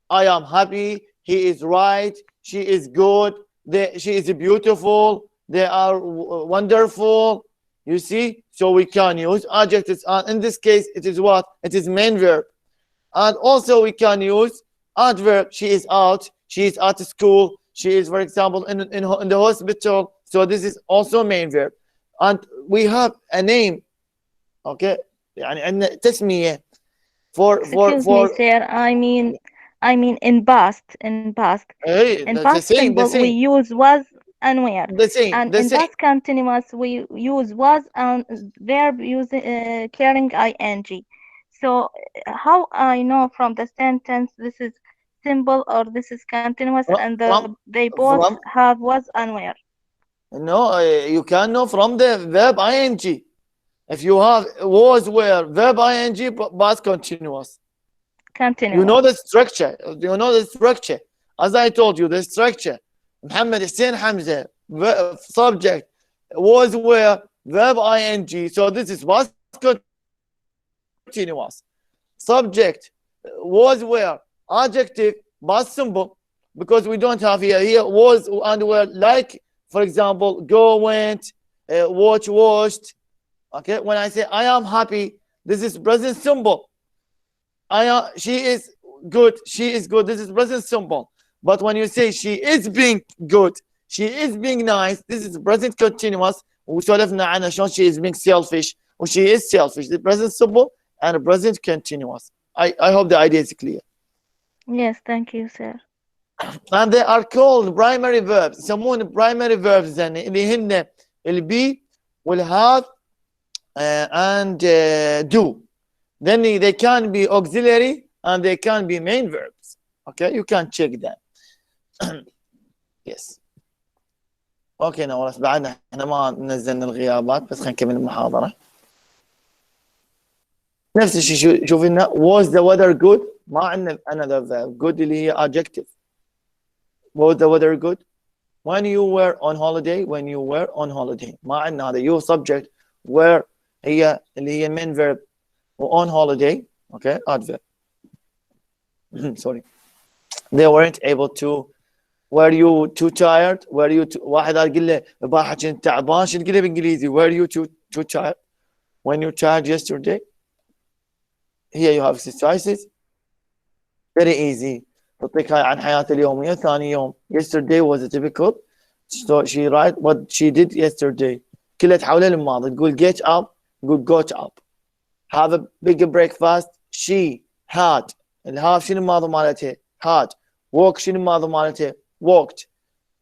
I am happy, he is right, she is good, she is beautiful, they are wonderful. You see? So we can use adjectives. And in this case, it is what? It is main verb. And also we can use adverb. She is out, she is at school, she is, for example, in the hospital. So this is also main verb. And we have a name. Okay? يعني تسمية.
Excuse me, sir. I mean in past.
Hey,
in past simple we use was and were. And in past continuous we use was and verb using carrying ing. So how I know from the sentence this is simple or this is continuous, and they both have was and were?
No, you can know from the verb ing. If you have was, were, verb ing, past continuous. You know the structure. You know the structure. As I told you, the structure. Muhammad Hussein Hamza, subject, was, were, verb ing. So this is past continuous. Subject, was, were, adjective, past simple. Because we don't have here was and were, like, for example, go, went, watch, watched. Okay, when I say I am happy, this is present simple. She is good, she is good, this is present simple. But when you say she is being good, she is being nice, this is present continuous. وسولفنا عنها شلون she is being selfish, or she is selfish. The present simple and present continuous. I hope the idea is clear.
Yes, thank you, sir.
And they are called primary verbs. يسمون primary verbs اللي هن البي والهاف and do. Then they can be auxiliary and they can be main verbs. Okay, you can check them. Yes. اوكي نورس، بعدنا احنا ما نزلنا الغيابات، بس خلينا نكمل المحاضرة. نفس الشيء شوف لنا was the weather good، ما عندنا another verb. good اللي هي adjective. Was the weather good? When you were on holiday. When you were on holiday. ما عندنا هذا. You subject were هي اللي هي main verb. On holiday. Okay, adverb. Sorry. They weren't able to. Were you too tired? Were you too... واحد قال له البارحة كنت تعبان، شو تقول له بالانجليزي؟ Were you too tired? When you tired yesterday? Here you have exercises. Very easy. تعطيك هاي عن حياتها اليومية. ثاني يوم. Yesterday was difficult. So she write what she did yesterday. كلها تحولها للماضي. تقول get up. تقول got up. Have a big breakfast. She had. الهاف شنو الماضي مالتها؟ had. Walk شنو الماضي مالتها؟ walked.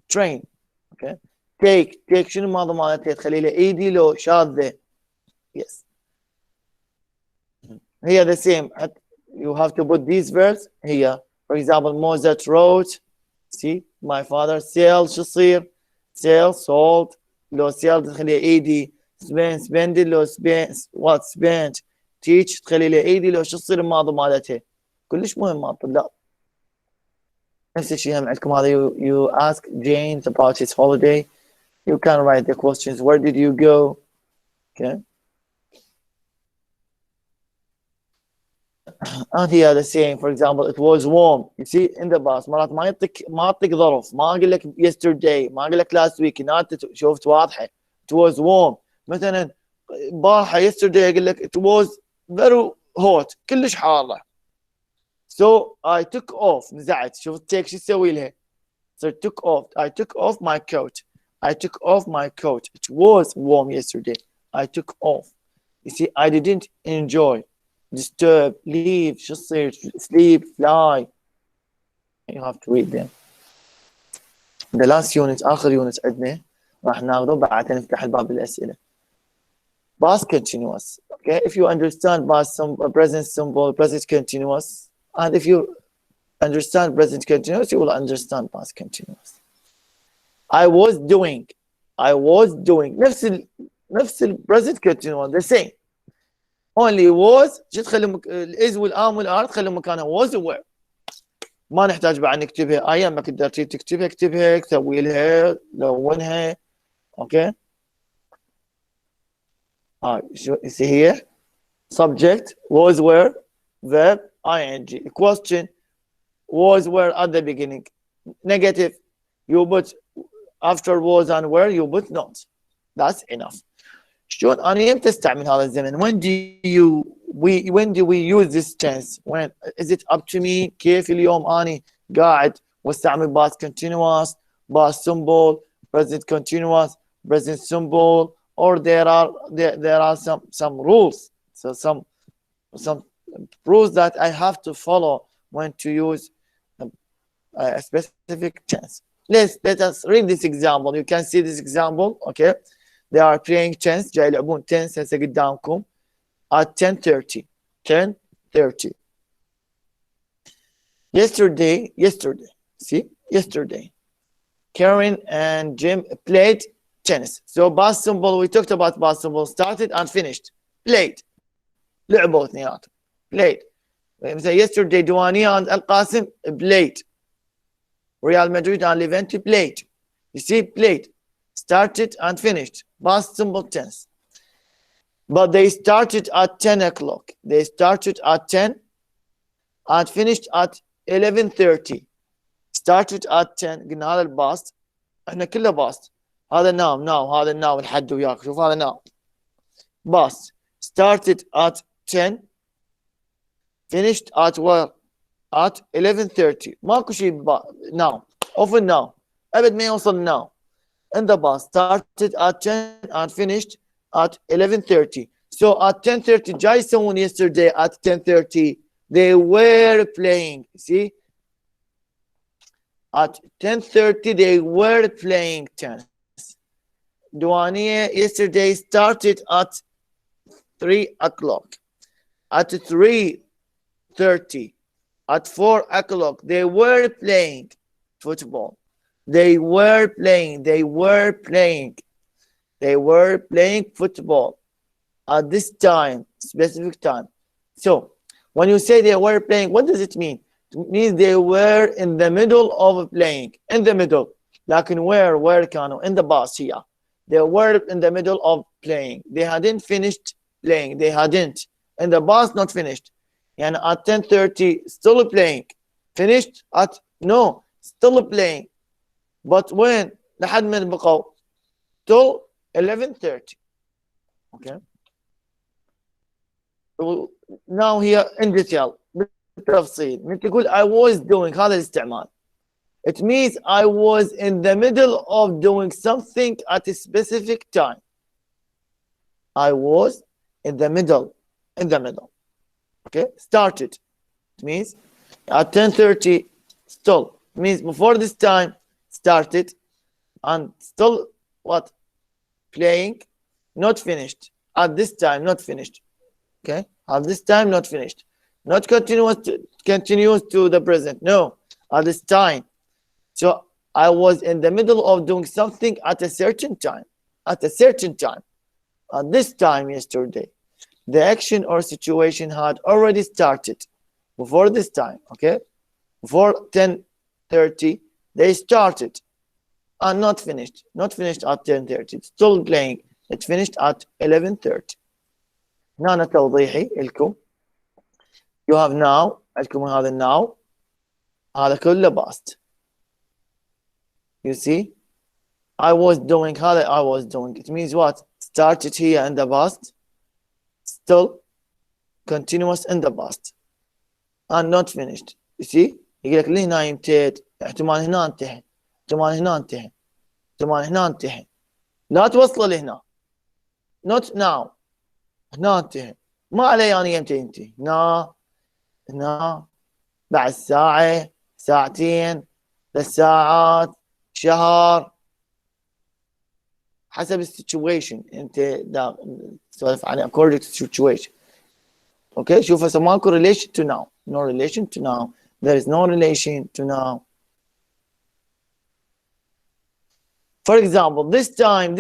Train. Okay. Take شنو الماضي مالتها؟ تخلي له ايدي لو شاذة. Yes. Here the same. You have to put these verbs here. For example, Mozart wrote. See, my father sell شو يصير؟ sell sold. لو sell تخلي ايدي. spend لو what spent. teach تخلي له ايدي لو شو يصير الماضي مالتها. كلش مهم مع الطلاب. نفس الشيء هم عندكم هذا. You ask James about his holiday. You can write the questions. Where did you go? Okay. And here the same. For example, it was warm. You see, in the past مرات ما يعطيك ظرف. ما أقول لك yesterday. ما أقول لك last week. شوفت واضحة. It was warm. مثلا بارحة yesterday أقول لك it was very hot كلش حارة. So I took off نزعت. شوف take شو تسوي لها. So I took off my coat. I took off my coat. It was warm yesterday. I took off. You see, I didn't enjoy. Disturb, leave, شو تصير, sleep, fly. You have to read them. The last unit, آخر unit عندنا راح ناخذه بعد نفتح الباب بالأسئلة. Past continuous. Okay, if you understand past present simple, present continuous, and if you understand present continuous, you will understand past continuous. I was doing. نفس ال present continuous the same. Only was شو تخلي is والام والار تخلي مكانها was و were. ما نحتاج بعد نكتبها. ايام ما تقدر تكتبها اكتبها سوي لها لونها. اوكي. شو see here subject was were verb ing question was were at the beginning negative you put after was and were you put not. That's enough. شلون أنا يمتى استعمل هذا الزمن؟ when do we use this tense? When is it up to me؟ كيف اليوم أنا قاعد واستعمل past continuous, past simple, present continuous, present simple, or there are some rules. So some rules that I have to follow when to use a specific tense. Let us read this example. You can see this example. Okay. They are playing tense. جاي يلعبون tense هسه قدامكم at 10:30. 10:30. Yesterday. See, yesterday. Karen and Jim played tennis. So past simple. We talked about past simple. Started and finished. Played. لعبوا اثنيناتهم. Played. مثلا yesterday دوانية and القاسم played. Real Madrid and Levante played. You see, played. Started and finished. Past simple tense. But they started at 10 o'clock. They started at 10 and finished at 11:30. Started at 10. قلنا هذا الباست. احنا كله باست. هذا ناو هذا ناو الحد وياك. شوف هذا ناو. باست. Started at 10. Finished at what? At 11:30. ماكو شيء now. Often now. أبد ما يوصل now. In the past, started at 10 and finished at 11:30. So at 10:30, جاي يسوون yesterday at 10:30. They were playing. See? At 10:30, they were playing tennis. Duania yesterday started at 3 o'clock. At 3:30. At 4 o'clock, they were playing football. They were playing football at this time, specific time. So when you say they were playing, what does it mean? It means they were in the middle of playing. In the middle. لكن where كانوا? In the past here. They were in the middle of playing. They hadn't finished playing. They hadn't. In the past, not finished. And at 10:30, still playing. Finished at, no, still playing. But when لحد من بقوا till 11:30. Okay. So now here in detail بالتفصيل من تقول I was doing هذا الاستعمال. It means I was in the middle of doing something at a specific time. I was in the middle. Okay. Started. It means at 10:30 still. It means before this time started and still what? Playing, not finished. At this time, not finished. Okay? At this time, not finished. Not continuous to the present. No. At this time. So I was in the middle of doing something at a certain time. At this time yesterday. The action or situation had already started before this time. Okay? Before 10:30. They started and not finished. Not finished at 10:30. Still playing. It finished at 11:30. هنا توضيحي لكم. You have now. لكم هذا now. هذا كله past. You see? I was doing. هذا I was doing. It means what? started here in the past, still continuous in the past and not finished. You see يقول لك لهنا يمتد، احتمال هنا انتهى، احتمال هنا انتهى، احتمال هنا انتهى، لا توصله لهنا. not now، هنا انتهى، ما عليه أنا يمتى ينتهي، هنا بعد ساعة، ساعتين، 3 ساعات، شهر، حسب السيتويشن انت تسولف عنه according to situation. اوكي شوف هسه ماكو relation to now، no relation to now، there is no relation to now. for example this time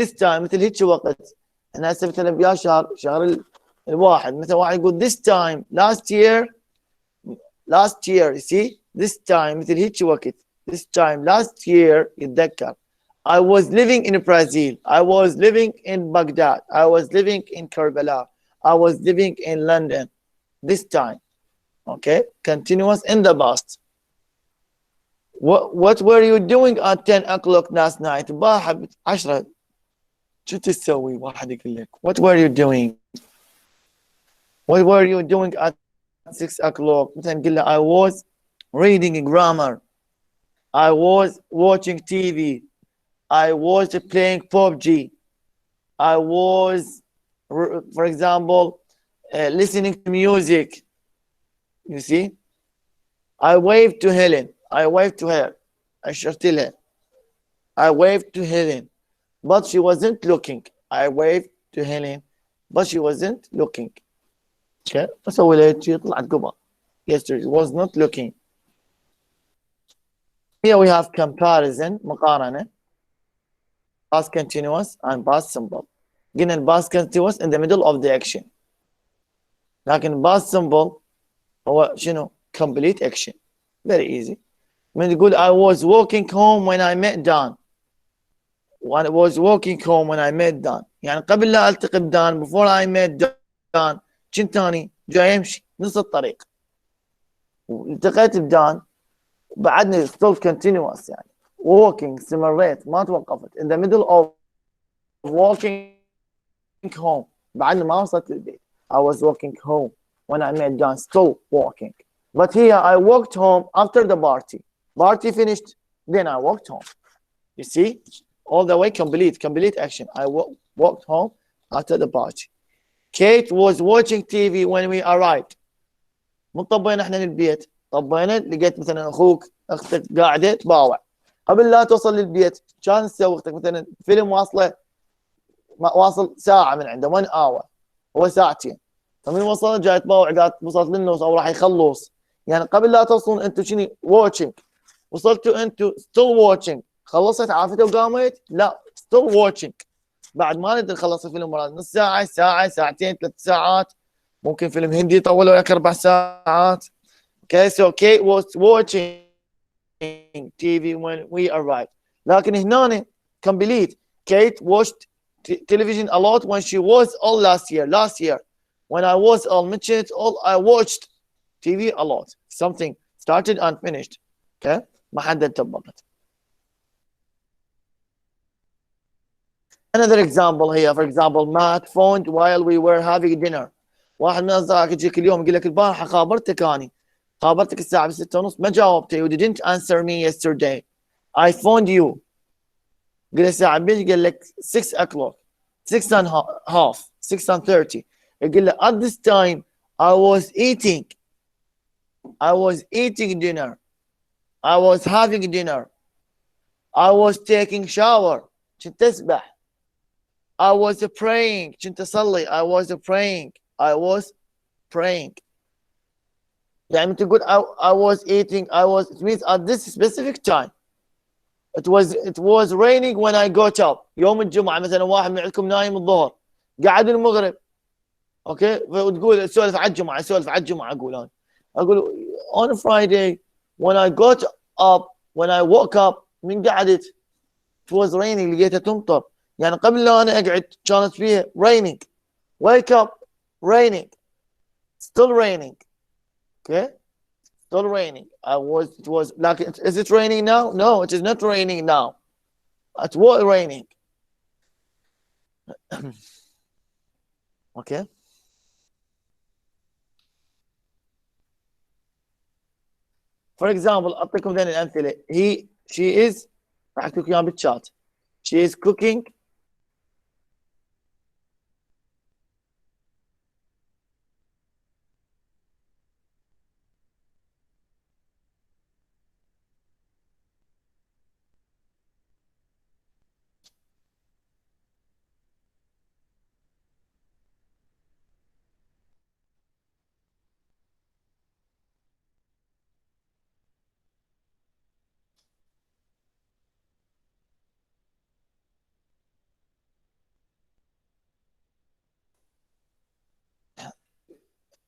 مثل هيك وقت، انا هسه مثلا بيا شهر الواحد، مثلا واحد يقول this time last year you see this time مثل هيك وقت، this time last year يتذكر I was living in Brazil, I was living in Baghdad, I was living in Karbala, I was living in London. This time, okay, continuous in the past. What were you doing at 10 o'clock last night? باحب 10 شو تسوي؟ واحد يقول لك what were you doing? What were you doing at 6 o'clock? مثلا نقول له I was reading grammar, I was watching TV, I was playing PUBG, I was, for example, listening to music. You see, I waved to Helen, I waved to her, أشرت لها, I waved to Helen, but she wasn't looking. I waved to Helen, but she wasn't looking. Okay, أسوي لها شيء طلعت قبل. Yesterday was not looking. Here we have comparison، مقارنة. Past continuous and past simple. قلنا past continuous in the middle of the action. لكن past simple هو شنو؟ complete action. Very easy. من تقول I was walking home when I met Dan. I was walking home when I met Dan. يعني قبل لا التقي بدان before I met Dan كنت أنا جاي أمشي نص الطريق. والتقيت بدان بعدني still continuous يعني. walking استمريت ما توقفت in the middle of walking home بعدني ما وصلت للبيت. I was walking home when I met Dan, still walking. But here I walked home after the party. Party finished, then I walked home. You see, all the way complete action. I walked home after the party. Kate was watching TV when we arrived. مو طبينا احنا للبيت، طبينا لقيت مثلا اخوك اختك قاعده تباوع. قبل لا توصل للبيت كان تسوي اختك مثلا فيلم واصل ساعه من عنده 1 hour، هو ساعتين، فمن وصلت جاي تباوع قالت وصلت للنص او راح يخلص. يعني قبل لا توصلون انتم شنو watching، وصلتوا انتم still watching، خلصت عافيته وقامت؟ لا still watching. بعد ما نقدر نخلص الفيلم مرات نص ساعه، ساعه، ساعتين، 3 ساعات، ممكن فيلم هندي يطول وياك 4 ساعات. Okay, so Kate was watching TV when we arrived. لكن هنا complete. Kate watched television a lot when she was ill last year. Last year, when I was ill, mentioned all, I watched TV a lot. Something started and finished. Okay, ما حد طبقت. Another example here, for example, Matt phoned while we were having dinner. واحد من أصدقائك يجيك اليوم يقول لك البارحة خابرتك الساعة 6:30 ما جاوبتي. You didn't answer me yesterday. I phoned you. قال الساعة بيش؟ قال لك 6 o'clock. 6 and half. 6:30. يقول له at this time I was eating dinner. I was having dinner. I was taking shower. كنت أسبح. I was praying. كنت أصلي. I was praying. يعني تقول I was eating. It means at this specific time. It was raining when I got up. يوم الجمعة مثلا واحد من عندكم نايم الظهر قاعد المغرب. اوكي وتقول سولف على الجمعة اقول on Friday when I got up, when I woke up من قعدت it was raining لقيتها تمطر. يعني قبل لا انا اقعد كانت فيها raining. Wake up raining. Still raining. Okay, still raining. It was like, is it raining now? No, it is not raining now. It was raining. Okay. For example أعطيكم ذين الأمثلة. She is راح أكتب لكم إياها بالشات. She is cooking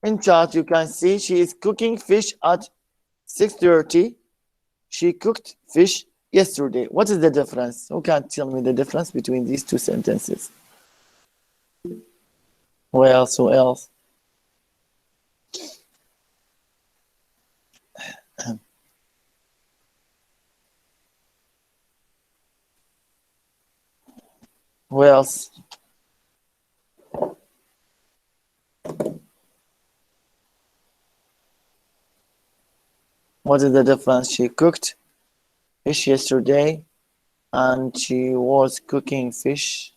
in chat. You can see she is cooking fish at 6:30. She cooked fish yesterday. What is the difference? Who can tell me the difference between these two sentences? Who else? Who else? Who else? What is the difference? She cooked fish yesterday and she was cooking fish.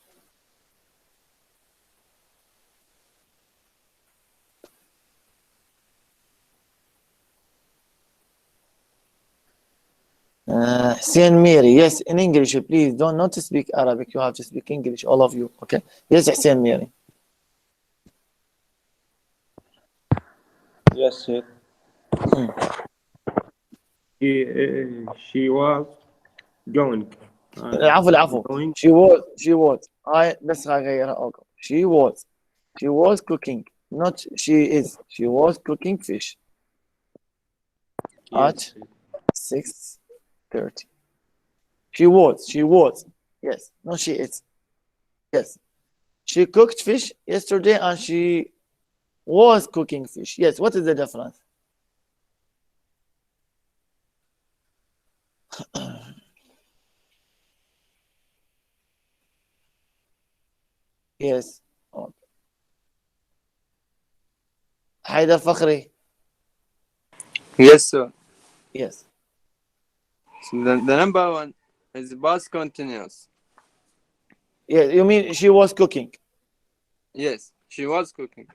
Hussein Miri, yes, in English, please don't not speak Arabic. You have to speak English, all of you. Okay. Yes, Hussein Miri.
Yes, sir. She was going.
العفو. She was. هاي بس هغيرها اوكي. She was cooking. Not she is. She was cooking fish. At 6:30. She was. Yes. No, she is. Yes. She cooked fish yesterday and she was cooking fish. Yes. What is the difference? Yes. Okay. Haidar Fakhri.
Yes, sir.
Yes.
So the number one is past continuous.
Yes. You mean she was cooking?
Yes, she was cooking.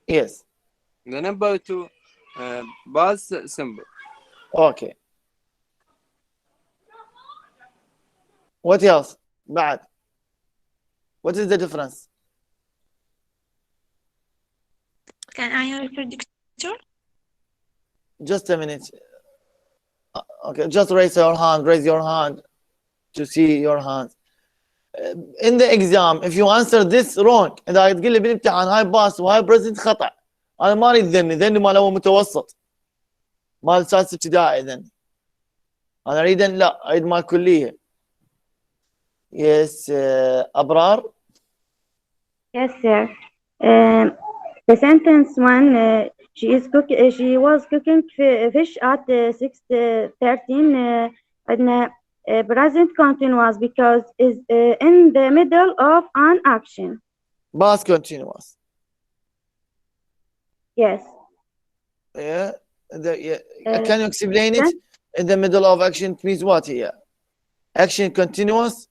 Yes.
The number two, past simple.
Okay. What else? بعد. What is the difference?
Can I have a predictor?
Just a minute. Okay, just raise your hand. Raise your hand to see your hand. In the exam, if you answer this wrong, إذا تقول لي بالامتحان هاي باس وهاي بريزنت خطأ، أنا ما أريد ذني مال هو متوسط، مال سادس ابتدائي ذني. أنا أريد لا أريد مال كلية. Yes, أبرار.
Yes, sir. The sentence one, she was cooking fish at 6:13. And present continuous because is in the middle of an action.
Past continuous.
Yes.
Yeah. Can you explain it? In the middle of action, it means what here? Action continuous.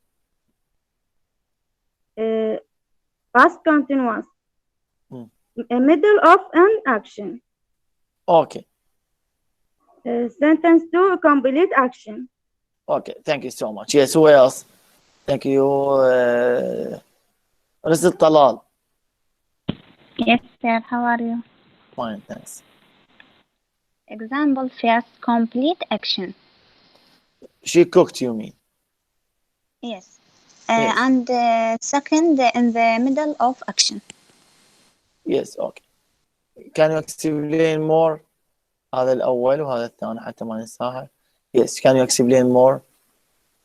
Past continuous. Middle of an action.
Okay.
Sentence two, complete action.
Okay, thank you so much. Yes, who else? Thank you. Rizal Talal.
Yes, sir. How are you?
Fine, thanks.
Example first, complete action.
She cooked, you mean?
Yes.
Yes.
And second, in the middle of action.
Yes, okay. Can you explain more? هذا الأول وهذا الثاني حتى ما ننساها. Yes, can you explain more?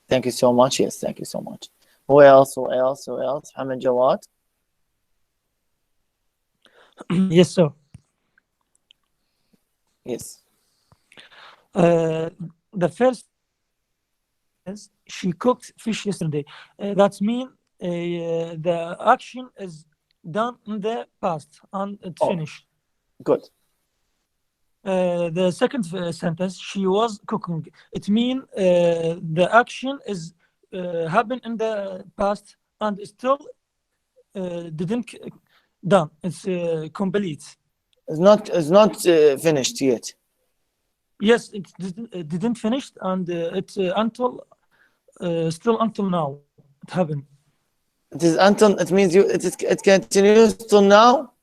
Thank you so much. Yes, thank you so much. Who else? محمد جواد.
Yes, sir.
Yes.
The first is she cooked fish yesterday. That means the action is done in the past and it's finished.
Good.
The second sentence, she was cooking. It means the action is happened in the past and still didn't done. It's complete.
It's not finished yet.
Yes, it didn't finish, and it's until still until now it happened.
It is until, it means it continues till now.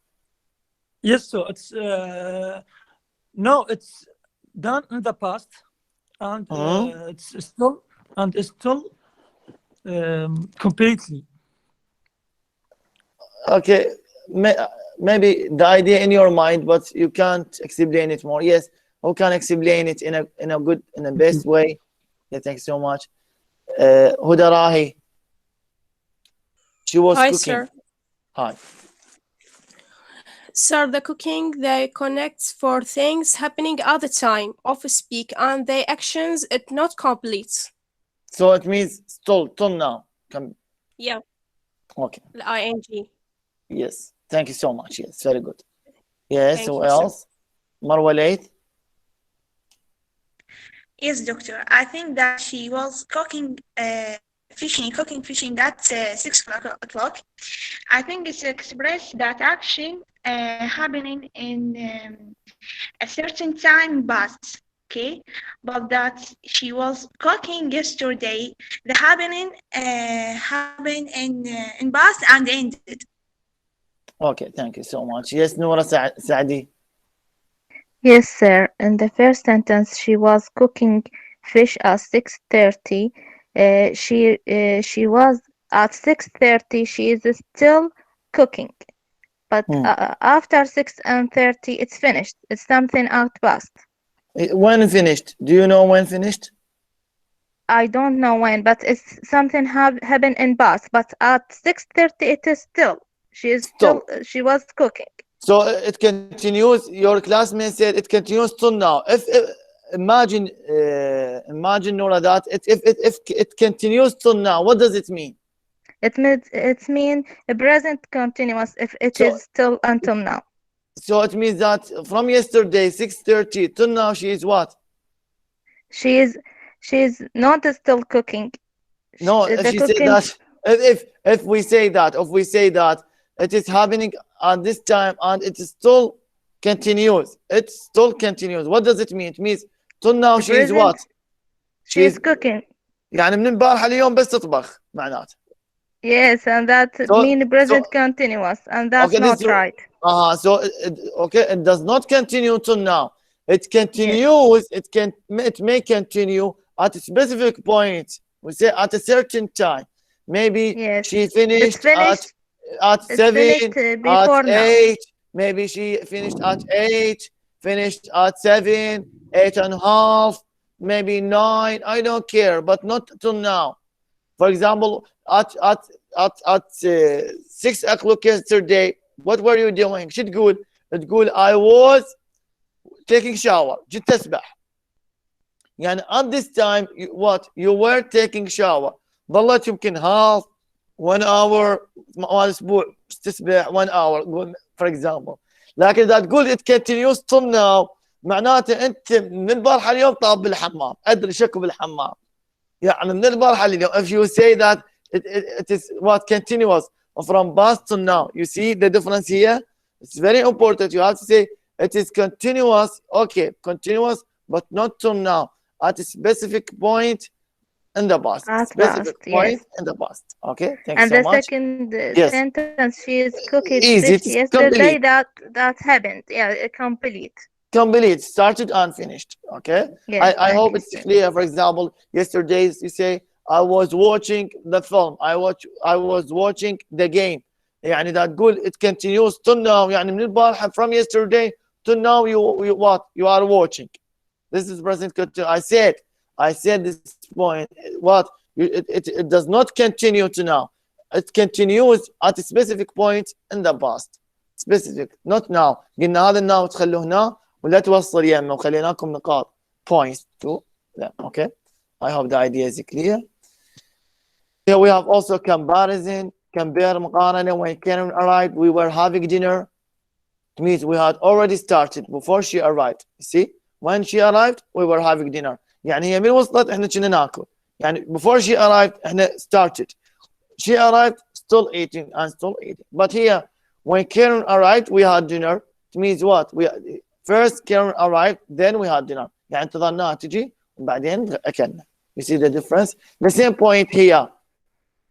Yes, so it's no, it's done in the past, and it's still completely.
Okay, maybe the idea in your mind, but you can't explain it more. Yes, who can explain it in a good, in the best way? Yeah, thanks so much. Huda Rahi. She was
Hi,
cooking.
sir.
Hi.
Sir, the cooking, they connects for things happening at the time of speak, and the actions it not complete.
So it means till now.
Yeah.
Okay.
The ing.
Yes. Thank you so much. Yes, very good. Yes.
Thank
Who
you,
else? Marwa Layth.
Yes, doctor. I think that she was cooking fishing at 6 o'clock. I think it's express that action happening in a certain time past. Okay, but that she was cooking yesterday. The happening happened in past and ended.
Okay, thank you so much. Yes, Noura Saadi.
Yes, sir. In the first sentence, she was cooking fish at 6:30. She was at 6:30. She is still cooking, but after 6:30, it's finished. It's something out past.
When finished? Do you know when finished?
I don't know when, but it's something happened in past. But at 6:30, it is still. She was cooking.
So it continues. Your classmate said it continues till now. If imagine Nora, that if it continues till now, what does it mean?
It means a present continuous if it is still until now.
So it means that from yesterday 6:30 till now she is what?
She is not still cooking.
No, if she said that, if we say that it is happening at this time and it is still continues. It still continues. What does it mean? It means till now she is what?
She is cooking.
يعني من امبارحة اليوم بس تطبخ معناته.
Yes, and that mean present continuous, and that's
okay,
not right.
So it does not continue till now. It continues. Yes. It may continue at a specific point. We say at a certain time. Maybe she finished at 7, at 8. Maybe she finished at 8, finished at 7, 8.5, maybe 9. I don't care, but not till now. For example, at 6 o'clock yesterday, what were you doing? تقول I was taking shower. جيت تسبح. يعني at this time you were taking shower. ظلت يمكن half 1 hour مال اسبوع تسبح 1 hour for example. لكن إذا تقول it continues till now معناته أنت من البارحة اليوم طاب بالحمام. أدري شكو بالحمام. يعني من البارحة اليوم. If you say that it is what continuous from past to now. You see the difference here? It's very important. You have to say it is continuous. Okay, continuous, but not till now. At a specific point in the past. Specific point in the past. Okay, thank you so much.
And the second sentence, she is cooking
Easy,
fish yesterday. That happened. Yeah, complete.
Complete, started and finished. Okay. Yes, I hope it's clear. For example, yesterday you say I was watching the film. I was watching the game. يعني that good. It continues till now. يعني من البارحة from yesterday till now you are watching. This is present continuous. I said this point. It does not continue to now. It continues at a specific point in the past. Specific, not now. قلنا هذا now تخلوه هنا ولا توصل يمه وخليناكم نقاط points to them. Okay. I hope the idea is clear. Here we have also comparison. compare مقارنة. When Karen arrived, we were having dinner. It means we had already started before she arrived. You see, when she arrived, we were having dinner. يعني هي من وصلت احنا كنا ناكل. يعني before she arrived, احنا started. She arrived, still eating and still eating. But here, when Karen arrived, we had dinner. It means what? We first Karen arrived, then we had dinner. يعني انتظرناها تجي وبعدين أكلنا. You see the difference? The same point here.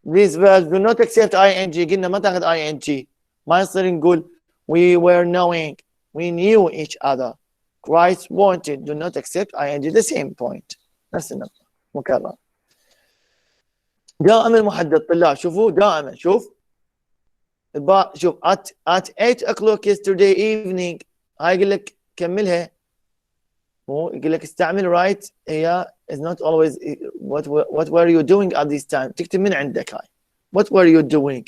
These verbs do not accept ing. قلنا ما تاخذ ing. ما يصير نقول we were knowing. We knew each other. Christ wanted. Do not accept ing. The same point. نفس النقطة. مكرر. دائما محدد طلاب. شوفوا دائما. شوف at 8 o'clock yesterday evening. هاي يقول لك كملها. هو يقول لك استعمل right هي is not always what were you doing at this time. تكتب من عندك هاي. What were you doing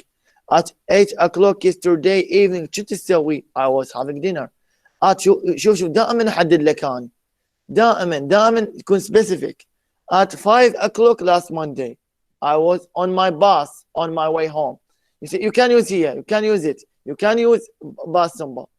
at 8 o'clock yesterday evening. شو تسوي؟ I was having dinner. شوف دائما نحدد لك أنا. دائما يكون specific. At 5 o'clock last Monday I was on my bus on my way home. You see, you can use here. You can use it. You can use bus symbol.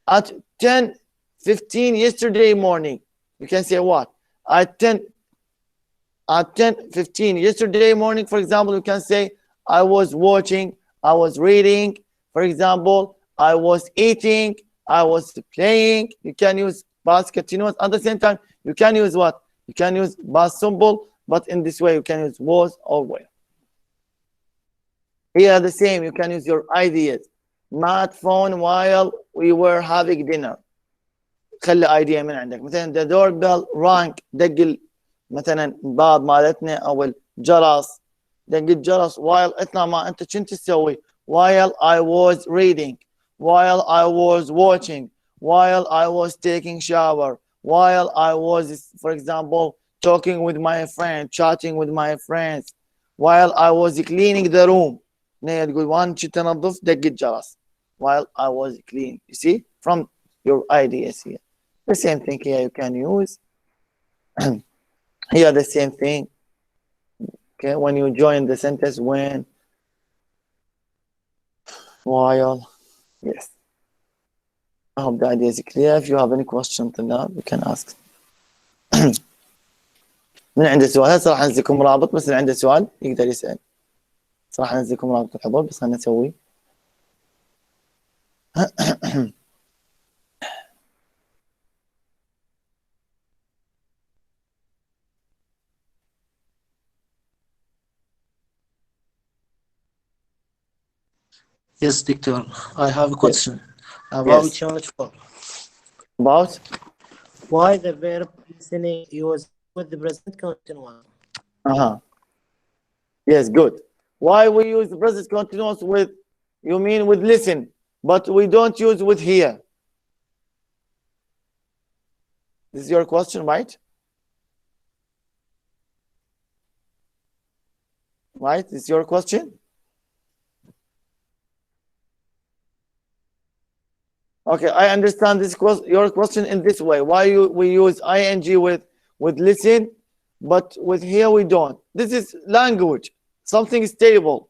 At 10:15 yesterday morning. You can say what? At 10:15 yesterday morning, for example, you can say I was watching, I was reading, for example, I was eating, I was playing. You can use past continuous. At the same time, you can use what? You can use past symbol, but in this way you can use was or were. Here the same, you can use your ideas. Matt phone while we were having dinner. خلي ايديا من عندك. مثلا the doorbell rang. دق مثلا باب مالتنا او الجرس. دق الجرس while اثناء ما انت كنت تسوي. While I was reading. While I was watching. While I was taking shower. While I was, for example, talking with my friend, chatting with my friends. While I was cleaning the room. هنا تقول وان كنت تنظف دق الجرس. While I was cleaning. You see? From your ideas here. The same thing here you can use. Here the same thing. Okay, when you join the sentence when, while, yes. I hope the idea is clear. If you have any question till now, you can ask. من عنده سؤال هسه راح انزلكم رابط بس اللي عنده سؤال يقدر يسأل. راح انزلكم رابط الحضور بس خلينا نسوي.
Yes, Doctor. I have a question about Unit 4.
About?
Why the verb listening used with the present continuous?
Yes, good. Why we use the present continuous with, you mean with listen, but we don't use with hear? This is your question, right? Right? This is your question? Okay, I understand this your question in this way. Why we use ing with listen, but with here we don't. This is language, something stable.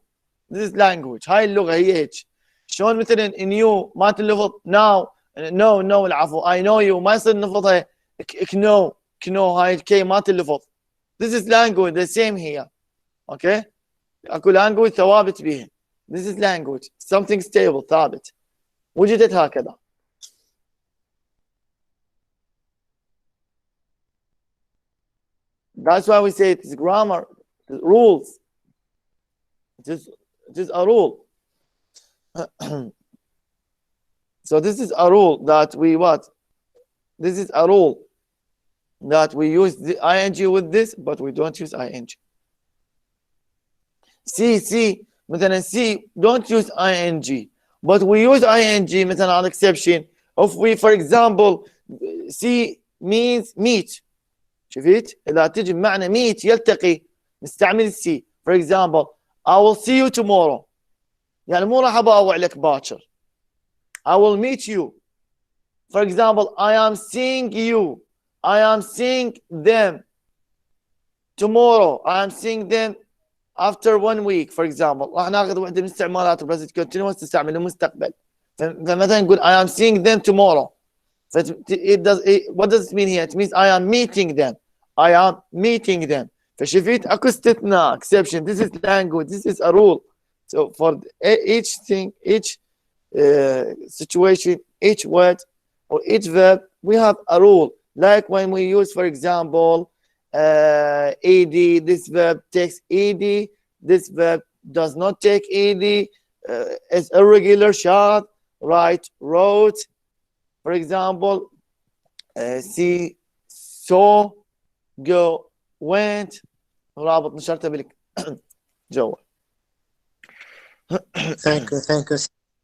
This is language. هاي اللغة هي هيك. شلون مثلا new ما تلفظ now no العفو I know you ما يصير نلفظها كنو هاي الكي ما تلفظ. This is language the same here. Okay? اكو language ثوابت بيها. This is language something stable ثابت. وجدت هكذا. That's why we say it is grammar, rules. It is a rule. So this is a rule that we what? This is a rule that we use the ing with this, but we don't use ing. See, مثلا see, don't use ing, but we use ing مثلا on exception. If we, for example, see means meet. شفت؟ إذا تجي بمعنى meet يلتقي نستعمل see. For example, I will see you tomorrow. يعني مو راح أباوع لك باكر. I will meet you. For example, I am seeing you. I am seeing them. Tomorrow, I am seeing them after 1 week for example راح ناخذ وحده من استعمالات present continuous تستعمل المستقبل. فمثلا نقول I am seeing them tomorrow. What does it mean here? It means I am meeting them. I am meeting them. فشفيت اكو استثناء exception. This is language. This is a rule. So for each thing, each situation, each word or each verb, we have a rule. Like when we use, for example, ed, this verb takes ed, this verb does not take ed, it's irregular, short, write, wrote, for example, see, saw, go, went. رابط نشرته بالجوال.
Thank you.